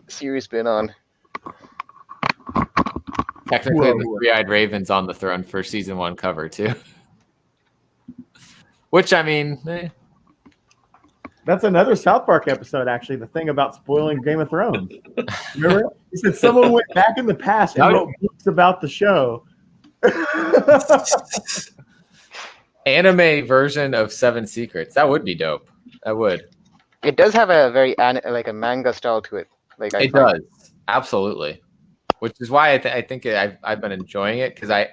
series been on? Technically, the Three-Eyed Raven's on the throne for season 1 cover too. Which, I mean, That's another South Park episode, actually. The thing about spoiling Game of Thrones. Remember? He said someone went back in the past and wrote books about the show. Anime version of Seven Secrets. That would be dope. That would. It does have a very a manga style to it. It does. Absolutely. Which is why I think I've been enjoying it because I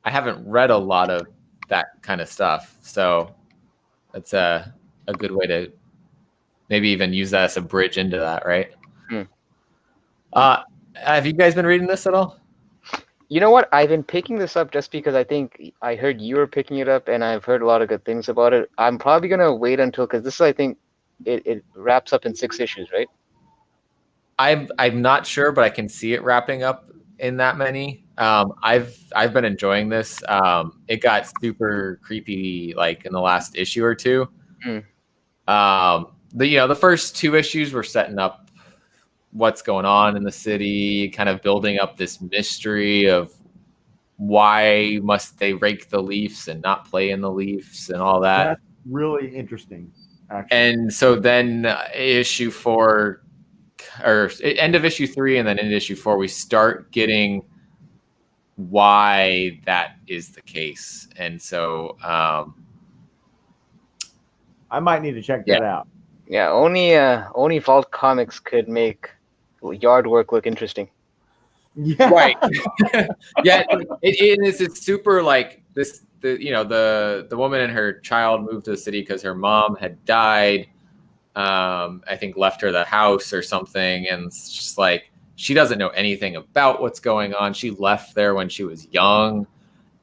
haven't read a lot of that kind of stuff. So that's a good way to maybe even use that as a bridge into that, right? Have you guys been reading this at all? You know what? I've been picking this up just because I think I heard you were picking it up, and I've heard a lot of good things about it. I'm probably gonna wait until because this, I think, it wraps up in 6 issues, right? I'm not sure, but I can see it wrapping up in that many. I've been enjoying this. It got super creepy in the last issue or 2. The first 2 issues were setting up what's going on in the city, kind of building up this mystery of why must they rake the Leafs and not play in the Leafs and all that. That's really interesting, actually. And so then issue 4, or end of issue 3 and then into issue 4, we start getting why that is the case. And so I might need to check that out. Yeah, only Vault Comics could make yard work look interesting. Yeah. Right. Yeah, it's super like this. The woman and her child moved to the city because her mom had died. I think left her the house or something, and it's just like she doesn't know anything about what's going on. She left there when she was young,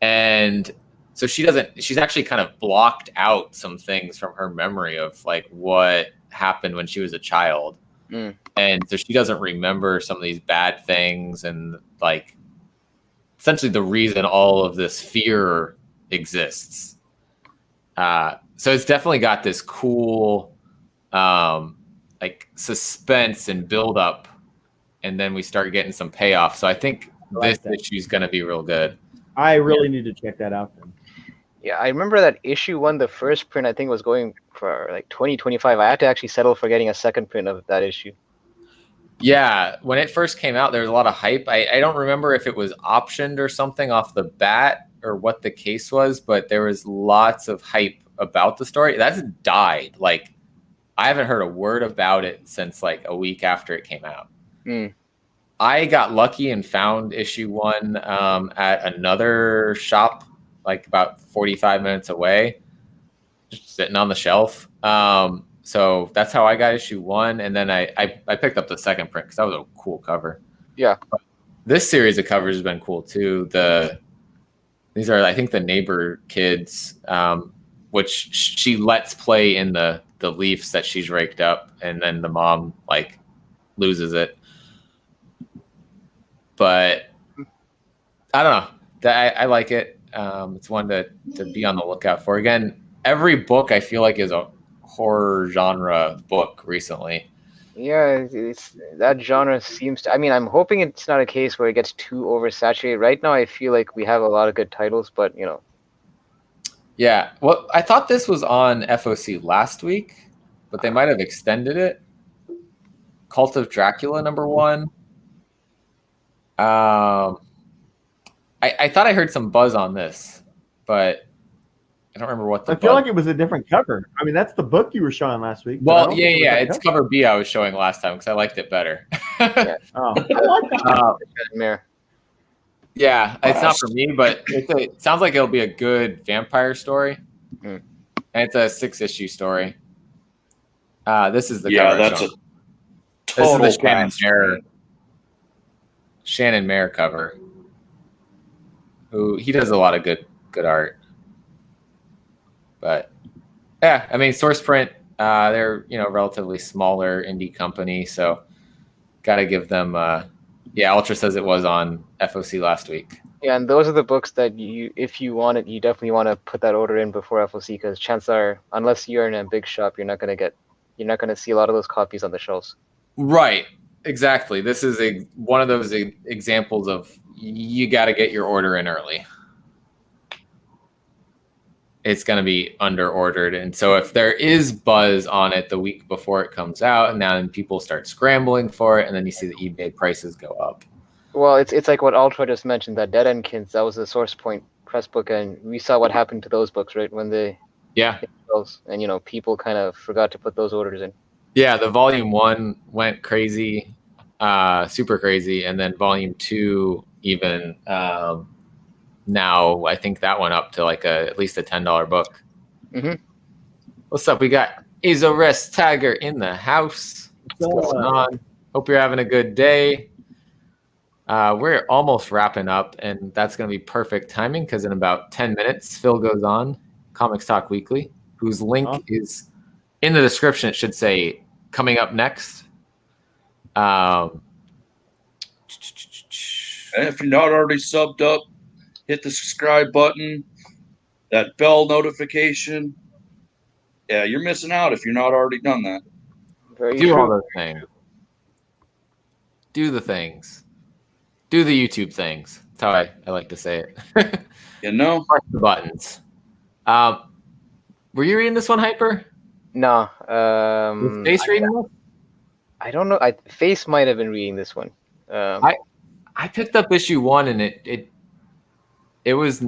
and so she's actually kind of blocked out some things from her memory of like what happened when she was a child. And so she doesn't remember some of these bad things, and like essentially the reason all of this fear exists. So it's definitely got this cool like suspense and build up, and then we start getting some payoff. So I think this issue is going to be real good. I really need to check that out then. Yeah, I remember that issue 1, the first print, I think was going for like 20-25. I had to actually settle for getting a second print of that issue. Yeah, when it first came out, there was a lot of hype. I don't remember if it was optioned or something off the bat or what the case was, but there was lots of hype about the story. That's died. Like, I haven't heard a word about it since like a week after it came out. I got lucky and found issue 1 at another shop, like about 45 minutes away, just sitting on the shelf. So that's how I got issue 1, and then I picked up the second print because that was a cool cover. Yeah, but this series of covers has been cool too. These are, I think, the neighbor kids, which she lets play in the Leafs that she's raked up, and then the mom like loses it. But I don't know. I like it. It's one to be on the lookout for. Again, every book I feel like is a horror genre book recently. Yeah, that genre seems to. I mean, I'm hoping it's not a case where it gets too oversaturated. Right now, I feel like we have a lot of good titles, but Yeah, well, I thought this was on FOC last week, but they might have extended it. Cult of Dracula #1. I thought I heard some buzz on this, but I don't remember what I feel like it was a different cover. I mean, that's the book you were showing last week. Well, yeah, it's cover B I was showing last time because I liked it better. Yeah. Oh, I like that. Yeah, it's not for me, but it sounds like it'll be a good vampire story. And it's a 6-issue story. This is the cover. That's show. a total This is the Shannon Mayer cover. Who he does a lot of good art. But yeah, I mean, Source Print, they're relatively smaller indie company, so got to give them. Ultra says it was on FOC last week. Yeah, and those are the books that if you want it, you definitely want to put that order in before FOC, because chances are, unless you're in a big shop, you're not gonna see a lot of those copies on the shelves. Right, exactly. This is one of those examples of you got to get your order in early. It's going to be under ordered. And so if there is buzz on it the week before it comes out, and then people start scrambling for it, and then you see the eBay prices go up. Well, it's like what Ultra just mentioned, that Dead End Kids, that was a Source Point press book, and we saw what happened to those books, right? When they hit those, and people kind of forgot to put those orders in. Yeah, the volume 1 went crazy, super crazy, and then volume 2 even now I think that went up to like at least a $10 book. What's up? We got Azores Tiger in the house. What's going on? Hope you're having a good day. We're almost wrapping up, and that's going to be perfect timing because in about 10 minutes, Phil goes on Comics Talk Weekly, whose link is in the description. It should say coming up next. And if you're not already subbed up, hit the subscribe button, that bell notification. Yeah, you're missing out if you're not already done that. Do all those things. Do the things. Do the YouTube things. That's how I like to say it. Press the buttons. Were you reading this one, Hyper? No. Was Face reading this? I don't know. Face might have been reading this one. I picked up issue 1 and it was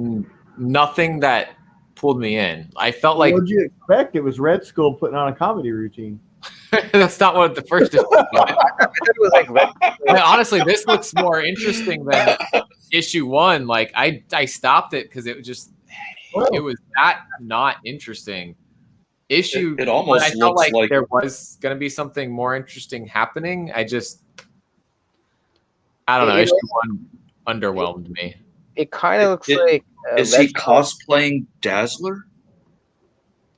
nothing that pulled me in. I felt like What'd you expect? It was Red Skull putting on a comedy routine. that's not what the first issue was. I thought it was like red. Honestly, this looks more interesting than issue 1. Like I stopped it because it was just it was that not interesting. Issue It almost I felt looks like there was going to be something more interesting happening. I don't know. Issue 1 underwhelmed me. It kind of looks like. Is he cosplaying Dazzler?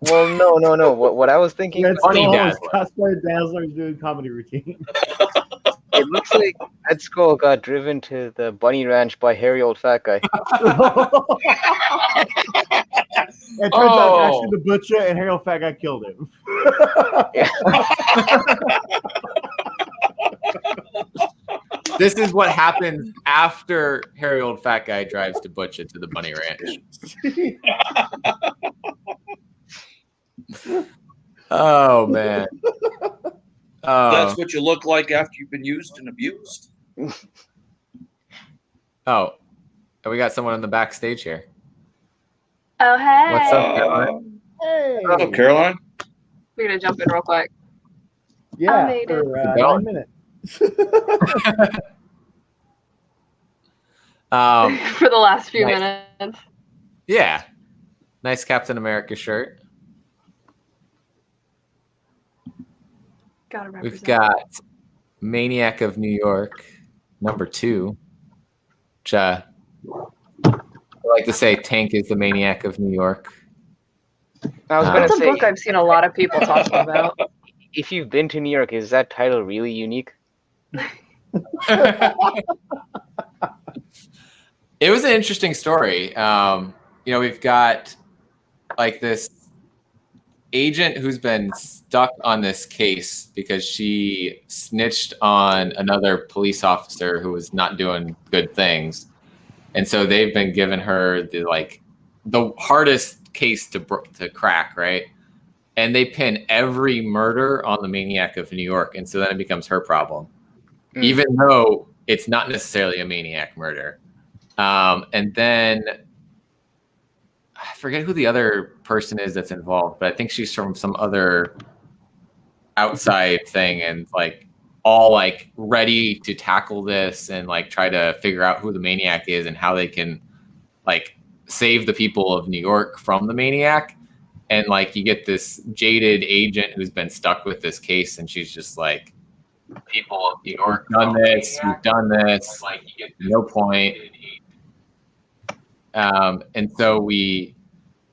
Well, no. What I was thinking. Red Funny Skull is Dazzler. cosplay Dazzler is doing comedy routine. It looks like Red Skull got driven to the bunny ranch by hairy old fat guy. It turns out actually the butcher and Harold Fat Guy killed him. This is what happens after hairy old fat guy drives to Butcher to the bunny ranch. Oh man. That's what you look like after you've been used and abused. Oh, we got someone in the backstage here. Oh, hey. What's up, Caroline? Hey. What's up, Caroline? We're going to jump in real quick. Yeah, I made for it. 9 minutes. For the last few Nice. minutes. Yeah. Nice Captain America shirt. Gotta represent. We've got Maniac of New York, #2. Which I like to say Tank is the Maniac of New York. I was gonna That's a say, book I've seen a lot of people talking about. if you've been to New York, is that title really unique? It was an interesting story. We've got like this agent who's been stuck on this case because she snitched on another police officer who was not doing good things. And so they've been giving her the hardest case to crack, right? And they pin every murder on the Maniac of New York. And so then it becomes her problem, even though it's not necessarily a maniac murder. And then I forget who the other person is that's involved, but I think she's from some other outside thing and all ready to tackle this and try to figure out who the maniac is and how they can save the people of New York from the maniac. And you get this jaded agent who's been stuck with this case, and she's just like, people of New York done this, we've done this, you get no point. And so we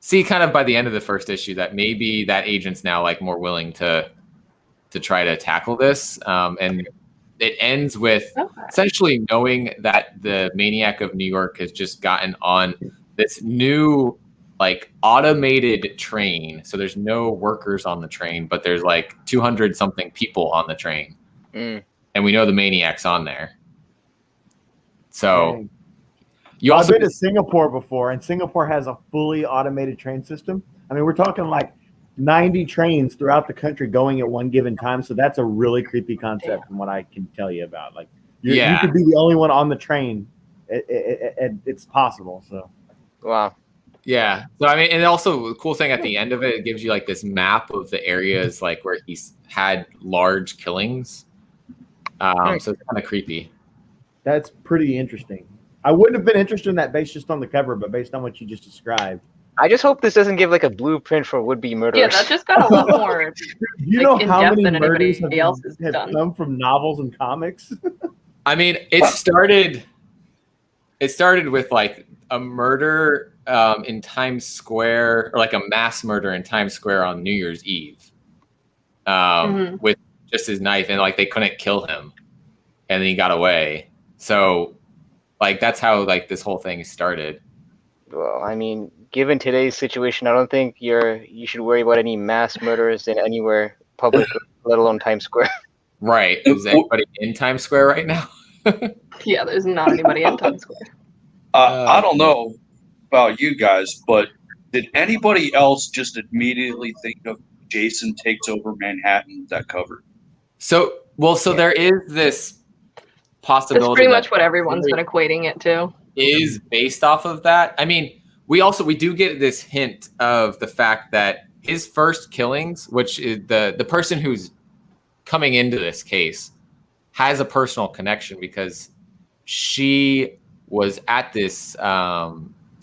see kind of by the end of the first issue that maybe that agent's now more willing to try to tackle this. And it ends with essentially knowing that the Maniac of New York has just gotten on this new automated train. So there's no workers on the train, but there's 200 something people on the train. And we know the Maniac's on there. So Dang. I've been to Singapore before, and Singapore has a fully automated train system. I mean, we're talking 90 trains throughout the country going at one given time. So that's a really creepy concept from what I can tell you about. You could be the only one on the train. It's possible. So, wow. Yeah. So, I mean, and also the cool thing at the end of it gives you this map of the areas where he's had large killings. So it's kind of creepy. that's pretty interesting. I wouldn't have been interested in that based just on the cover, but based on what you just described. I just hope this doesn't give a blueprint for would-be murderers. Yeah, that just got a lot more. You know in how depth many than murders anybody else has have done. come from novels and comics? I mean, it started with a murder in Times Square, or a mass murder in Times Square on New Year's Eve, with just his knife, and they couldn't kill him, and then he got away. So that's how this whole thing started. Well, I mean, given today's situation, I don't think you should worry about any mass murders in anywhere public, let alone Times Square. Right. Is anybody in Times Square right now? Yeah, there's not anybody in Times Square. I don't know about you guys, but did anybody else just immediately think of Jason Takes Over Manhattan with that cover? So there is this That's possibility pretty that much what everyone's been equating it to. is based off of that. I mean, we do get this hint of the fact that his first killings, which is the person who's coming into this case, has a personal connection because she was at this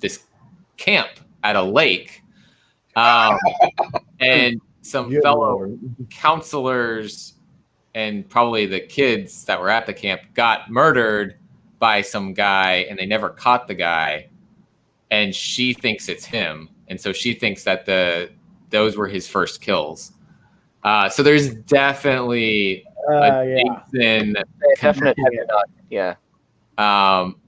this camp at a lake, and some Good fellow Lord. counselors and probably the kids that were at the camp got murdered by some guy, and they never caught the guy, and she thinks it's him, and so she thinks that those were his first kills. So there's definitely Yeah. Jason, Definitely, yeah.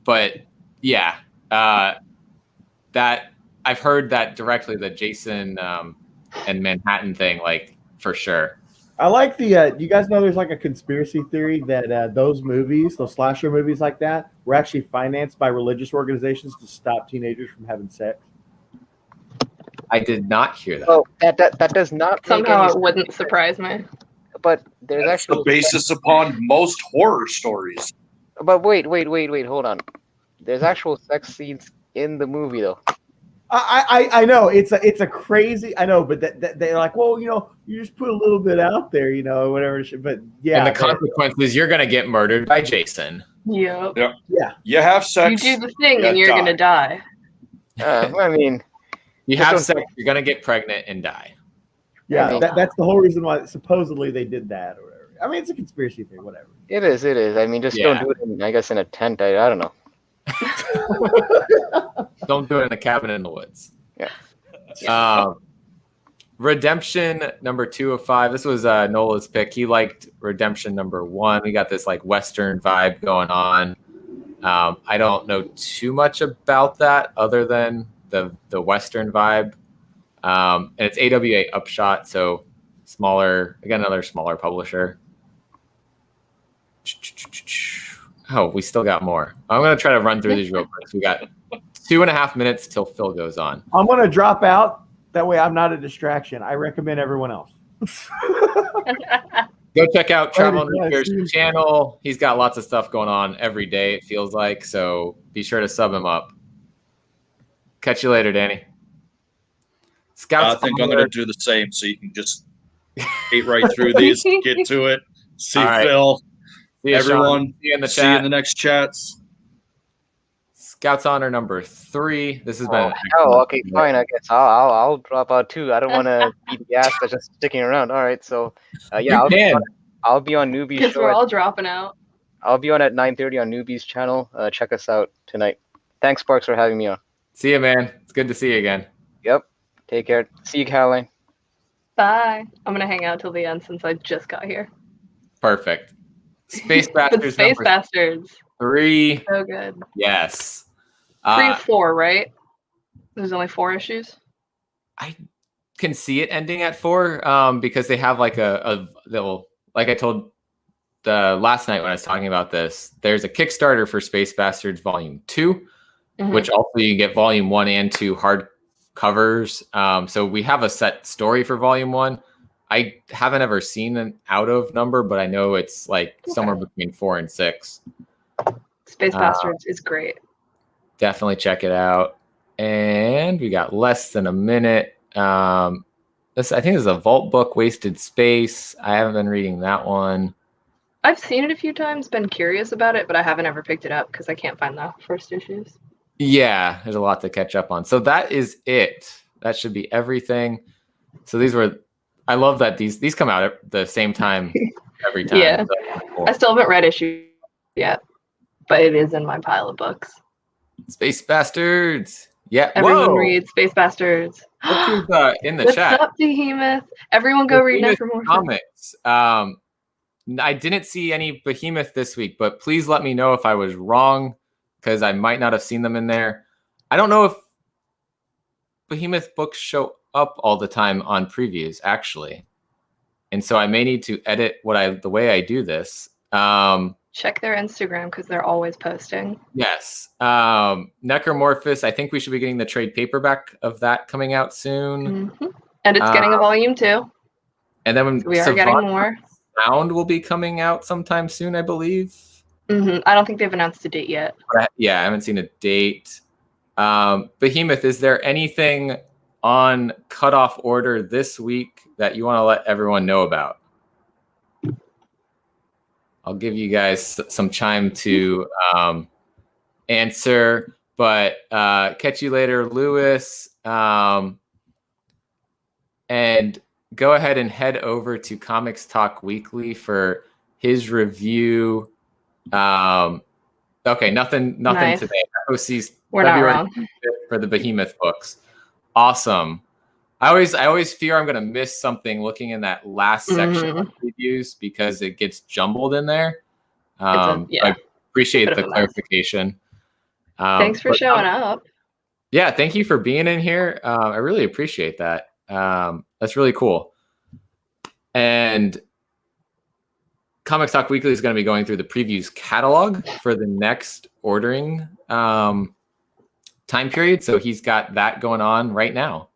but yeah, that I've heard that directly, the Jason and Manhattan thing, like for sure. I like the. You guys know there's like a conspiracy theory that those slasher movies like that, were actually financed by religious organizations to stop teenagers from having sex. I did not hear that. Oh, that does not make Somehow any it wouldn't surprise me. But there's That's the actually basis upon most horror stories. But wait, hold on. There's actual sex scenes in the movie though. I know it's a crazy. I know, but they're like, well, you just put a little bit out there, whatever. But yeah, And the consequence is you're going to get murdered by Jason. Yep. Yeah. You have sex. You do the thing and you you're die. gonna die. I mean, You Just have don't- sex, you're going to get pregnant and die. Yeah, I mean- that's the whole reason why supposedly they did that or whatever. I mean, it's a conspiracy theory, whatever. it is. I mean, just Yeah. don't do it. I guess in a tent. I don't know. Don't do it in a cabin in the woods. Yeah. Redemption number 2 of 5. This was Nola's pick. He liked Redemption number 1. We got this like Western vibe going on. I don't know too much about that other than the Western vibe. And it's AWA Upshot, so smaller. Again, another smaller publisher. Oh, we still got more. I'm going to try to run through these real quick. We got 2.5 minutes till Phil goes on. I'm gonna drop out. That way, I'm not a distraction. I recommend everyone else. Go check out Travel Later, guys. Nuclear's channel. He's got lots of stuff going on every day, it feels like. So be sure to sub him up. Catch you later, Danny. Scouts. I think I'm going to do the same so you can just skate right through these, get to it. See All right. Phil, See you, everyone. Sean. See you in the See you chat. in the next chats. Scouts honor number 3. This has been. Oh, okay, fine. I guess I'll drop out too. I don't want to be the ass that's just sticking around. All right, so yeah, I'll be on Newbie's Because show. we're all dropping out. I'll be on at 9:30 on Newbie's channel. Check us out tonight. Thanks, Sparks, for having me on. See you, man. It's good to see you again. Yep. Take care. See you, Caroline. Bye. I'm gonna hang out till the end since I just got here. Perfect. Space But Bastards Space number Bastards. 3. So good. Yes. 3 of 4, right? There's only 4 issues. I can see it ending at 4 because they have like a little, like I told the last night when I was talking about this, there's a Kickstarter for Space Bastards Volume 2, Mhm. which also you get Volume 1 and 2 hard covers. So we have a set story for Volume 1. I haven't ever seen an out of number, but I know it's like somewhere between 4 and 6. Space Bastards is great. Definitely check it out. And we got less than a minute. I think this is a Vault book, Wasted Space. I haven't been reading that one. I've seen it a few times, been curious about it, but I haven't ever picked it up because I can't find the first issues. Yeah, there's a lot to catch up on. So that is it. That should be everything. So I love that these come out at the same time every time. Yeah. So, cool. I still haven't read issue yet, but it is in my pile of books. Space Bastards. Yeah. Everyone Whoa. reads Space Bastards. Look who's in the What's chat. up, Behemoth? Everyone go read Behemoth Necromorphin. comics. I didn't see any Behemoth this week, but please let me know if I was wrong because I might not have seen them in there. I don't know if Behemoth books show up all the time on previews, actually. And so I may need to edit the way I do this. Check their Instagram because they're always posting. Yes. Necromorphous, I think we should be getting the trade paperback of that coming out soon. Hmm. And it's getting a volume 2. And then So we are getting more. Sound will be coming out sometime soon, I believe. I don't think they've announced a date yet. Yeah, I haven't seen a date. Behemoth, is there anything on cutoff order this week that you want to let everyone know about? I'll give you guys some time to answer, but catch you later, Lewis. And go ahead and head over to Comics Talk Weekly for his review. Okay, nothing Nice. today. FOC's We're not February wrong. 5th for the Behemoth books. Awesome. I always fear I'm gonna miss something looking in that last section of reviews because it gets jumbled in there. I appreciate the clarification. Thanks for showing up. Yeah, thank you for being in here. I really appreciate that. That's really cool. And Comics Talk Weekly is going to be going through the previews catalog for the next ordering time period. So he's got that going on right now.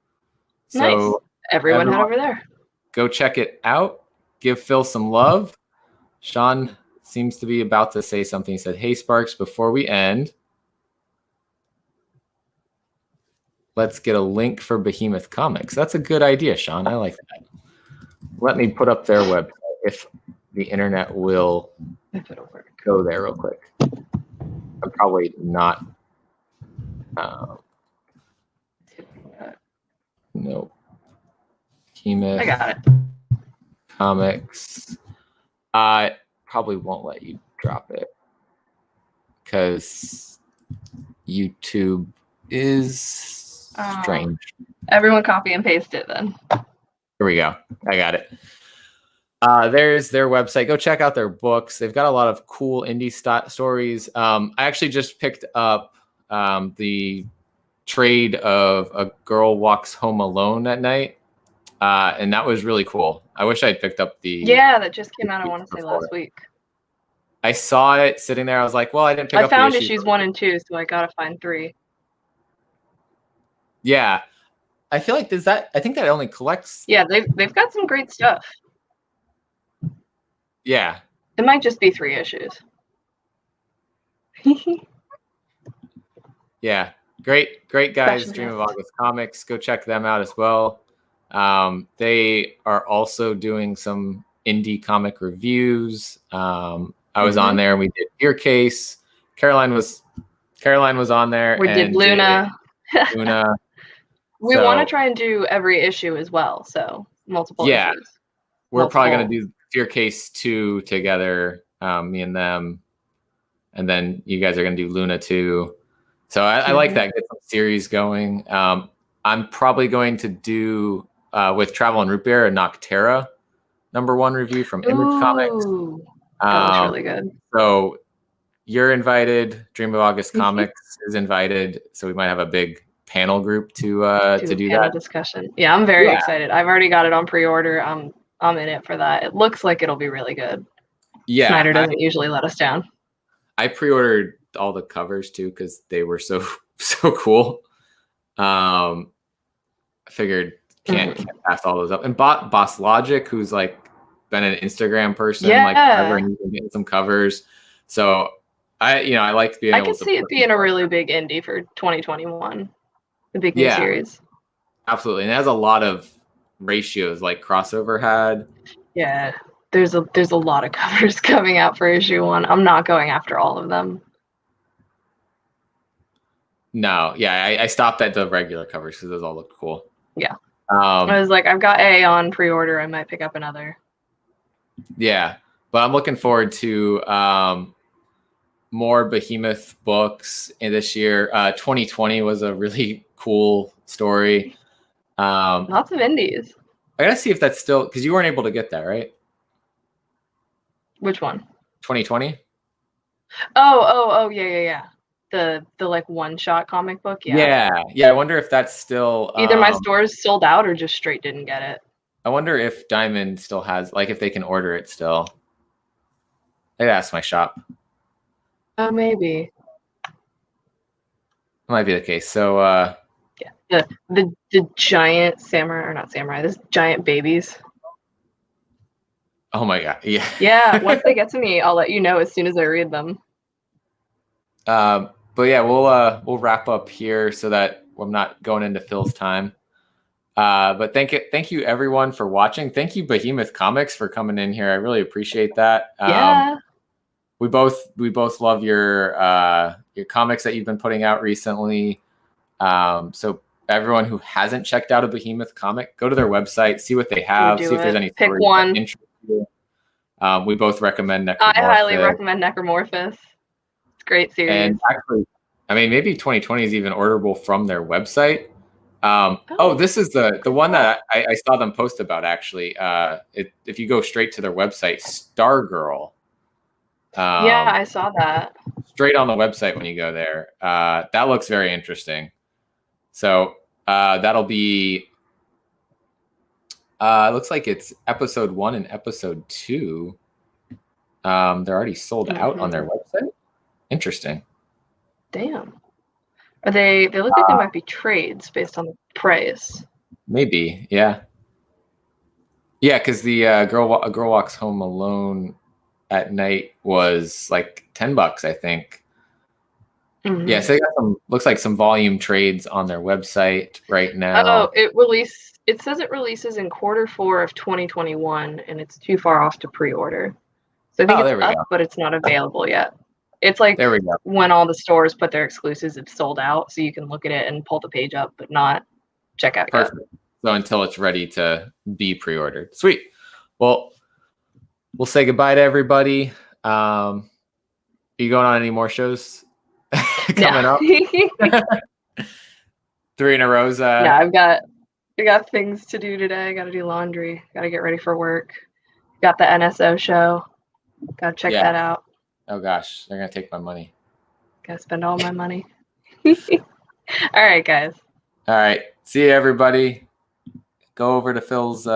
So nice. Everyone head over there. Go check it out. Give Phil some love. Sean seems to be about to say something. He said, "Hey, Sparks, before we end, let's get a link for Behemoth Comics." That's a good idea, Sean. I like that. Let me put up their website if the internet will go there real quick. I'm probably not. Nope. Behemoth. I got it. Comics. I probably won't let you drop it because YouTube is strange. Everyone copy and paste it then. Here we go. I got it. There's their website. Go check out their books. They've got a lot of cool indie stories. I actually just picked up the trade of A Girl Walks Home Alone at Night. And that was really cool. I wish I'd picked up the... Yeah, that just came out, I want to say, last week. I saw it sitting there. I was like, well, I didn't pick up the I found issues 1 and 2, so I got to find 3. Yeah. I feel like I think that only collects... Yeah, they've got some great stuff. Yeah. It might just be 3 issues. Yeah. Great guys. Dream of August Comics. Go check them out as well. They are also doing some indie comic reviews. I was on there and we did Ear Case. Caroline was on there. We did Luna. Luna. We want to try and do every issue as well. So multiple issues. We're probably going to do Fear Case 2 together, me and them. And then you guys are going to do Luna 2. So I like that. Get some series going. I'm probably going to do with Travel and Root Beer a Noctera #1 review from Image Comics. That was really good. So you're invited. Dream of August Comics is invited. So we might have a big panel group to do that discussion. Yeah, I'm very excited. I've already got it on pre-order. I'm in it for that. It looks like it'll be really good. Yeah, Snyder doesn't usually let us down. I pre-ordered all the covers too because they were so cool. I figured can't pass all those up. And Boss Logic, who's like been an Instagram person, like covering and getting some covers. So I like being able to. I can see it being a really big indie for 2021. The big new series. Absolutely, and it has a lot of ratios like Crossover had. Yeah, there's a lot of covers coming out for issue 1. I'm not going after all of them. No, I stopped at the regular covers because those all look cool. Yeah. I was like, I've got A on pre-order. I might pick up another. Yeah, but I'm looking forward to more Behemoth books in this year. 2020 was a really cool story. Lots of indies. I gotta see if that's still because you weren't able to get that, right? Which one? 2020. Oh, yeah. The like one-shot comic book. Yeah. I wonder if that's still either my stores sold out or just straight didn't get it. I wonder if Diamond still has, like, if they can order it still. I'd ask my shop. Oh, maybe. Might be the case. So Yeah. The giant samurai, or not samurai, this giant babies. oh my god, yeah. Yeah, once they get to me, I'll let you know as soon as I read them. But yeah, we'll wrap up here so that I'm not going into Phil's time. But thank you everyone for watching. Thank you Behemoth Comics for coming in here. I really appreciate that. Yeah. We both love your comics that you've been putting out recently. So everyone who hasn't checked out a Behemoth comic, go to their website, see what they have, see if there's any Pick stories one. that interest you. We both recommend Necromorph. I highly recommend Necromorphous. It's a great series. And actually, I mean, maybe 2020 is even orderable from their website. This is the one that I saw them post about, actually. If you go straight to their website, Stargirl. Yeah, I saw that. Straight on the website when you go there. That looks very interesting. So that'll be, it looks like it's episode 1 and episode 2. They're already sold out on their website. Interesting. Damn. Are they look like they might be trades based on the price. Maybe, yeah. Yeah, because the A Girl Walks Home Alone at Night was like $10, I think. Mm-hmm. Yeah, so they got looks like some volume trades on their website right now. Oh, it says it releases in Q4 of 2021, and it's too far off to pre-order. So I think it's up, but it's not available yet. It's like there we go. When all the stores put their exclusives, it's sold out, so you can look at it and pull the page up, but not check out yet. Perfect. So until it's ready to be pre-ordered. Sweet. Well, we'll say goodbye to everybody. Are you going on any more shows coming up? 3 in a row. Yeah, I got things to do today. I got to do laundry. Got to get ready for work. Got the NSO show. Got to check that out. Oh gosh, they're gonna take my money. Got to spend all my money. All right, guys. All right. See you, everybody. Go over to Phil's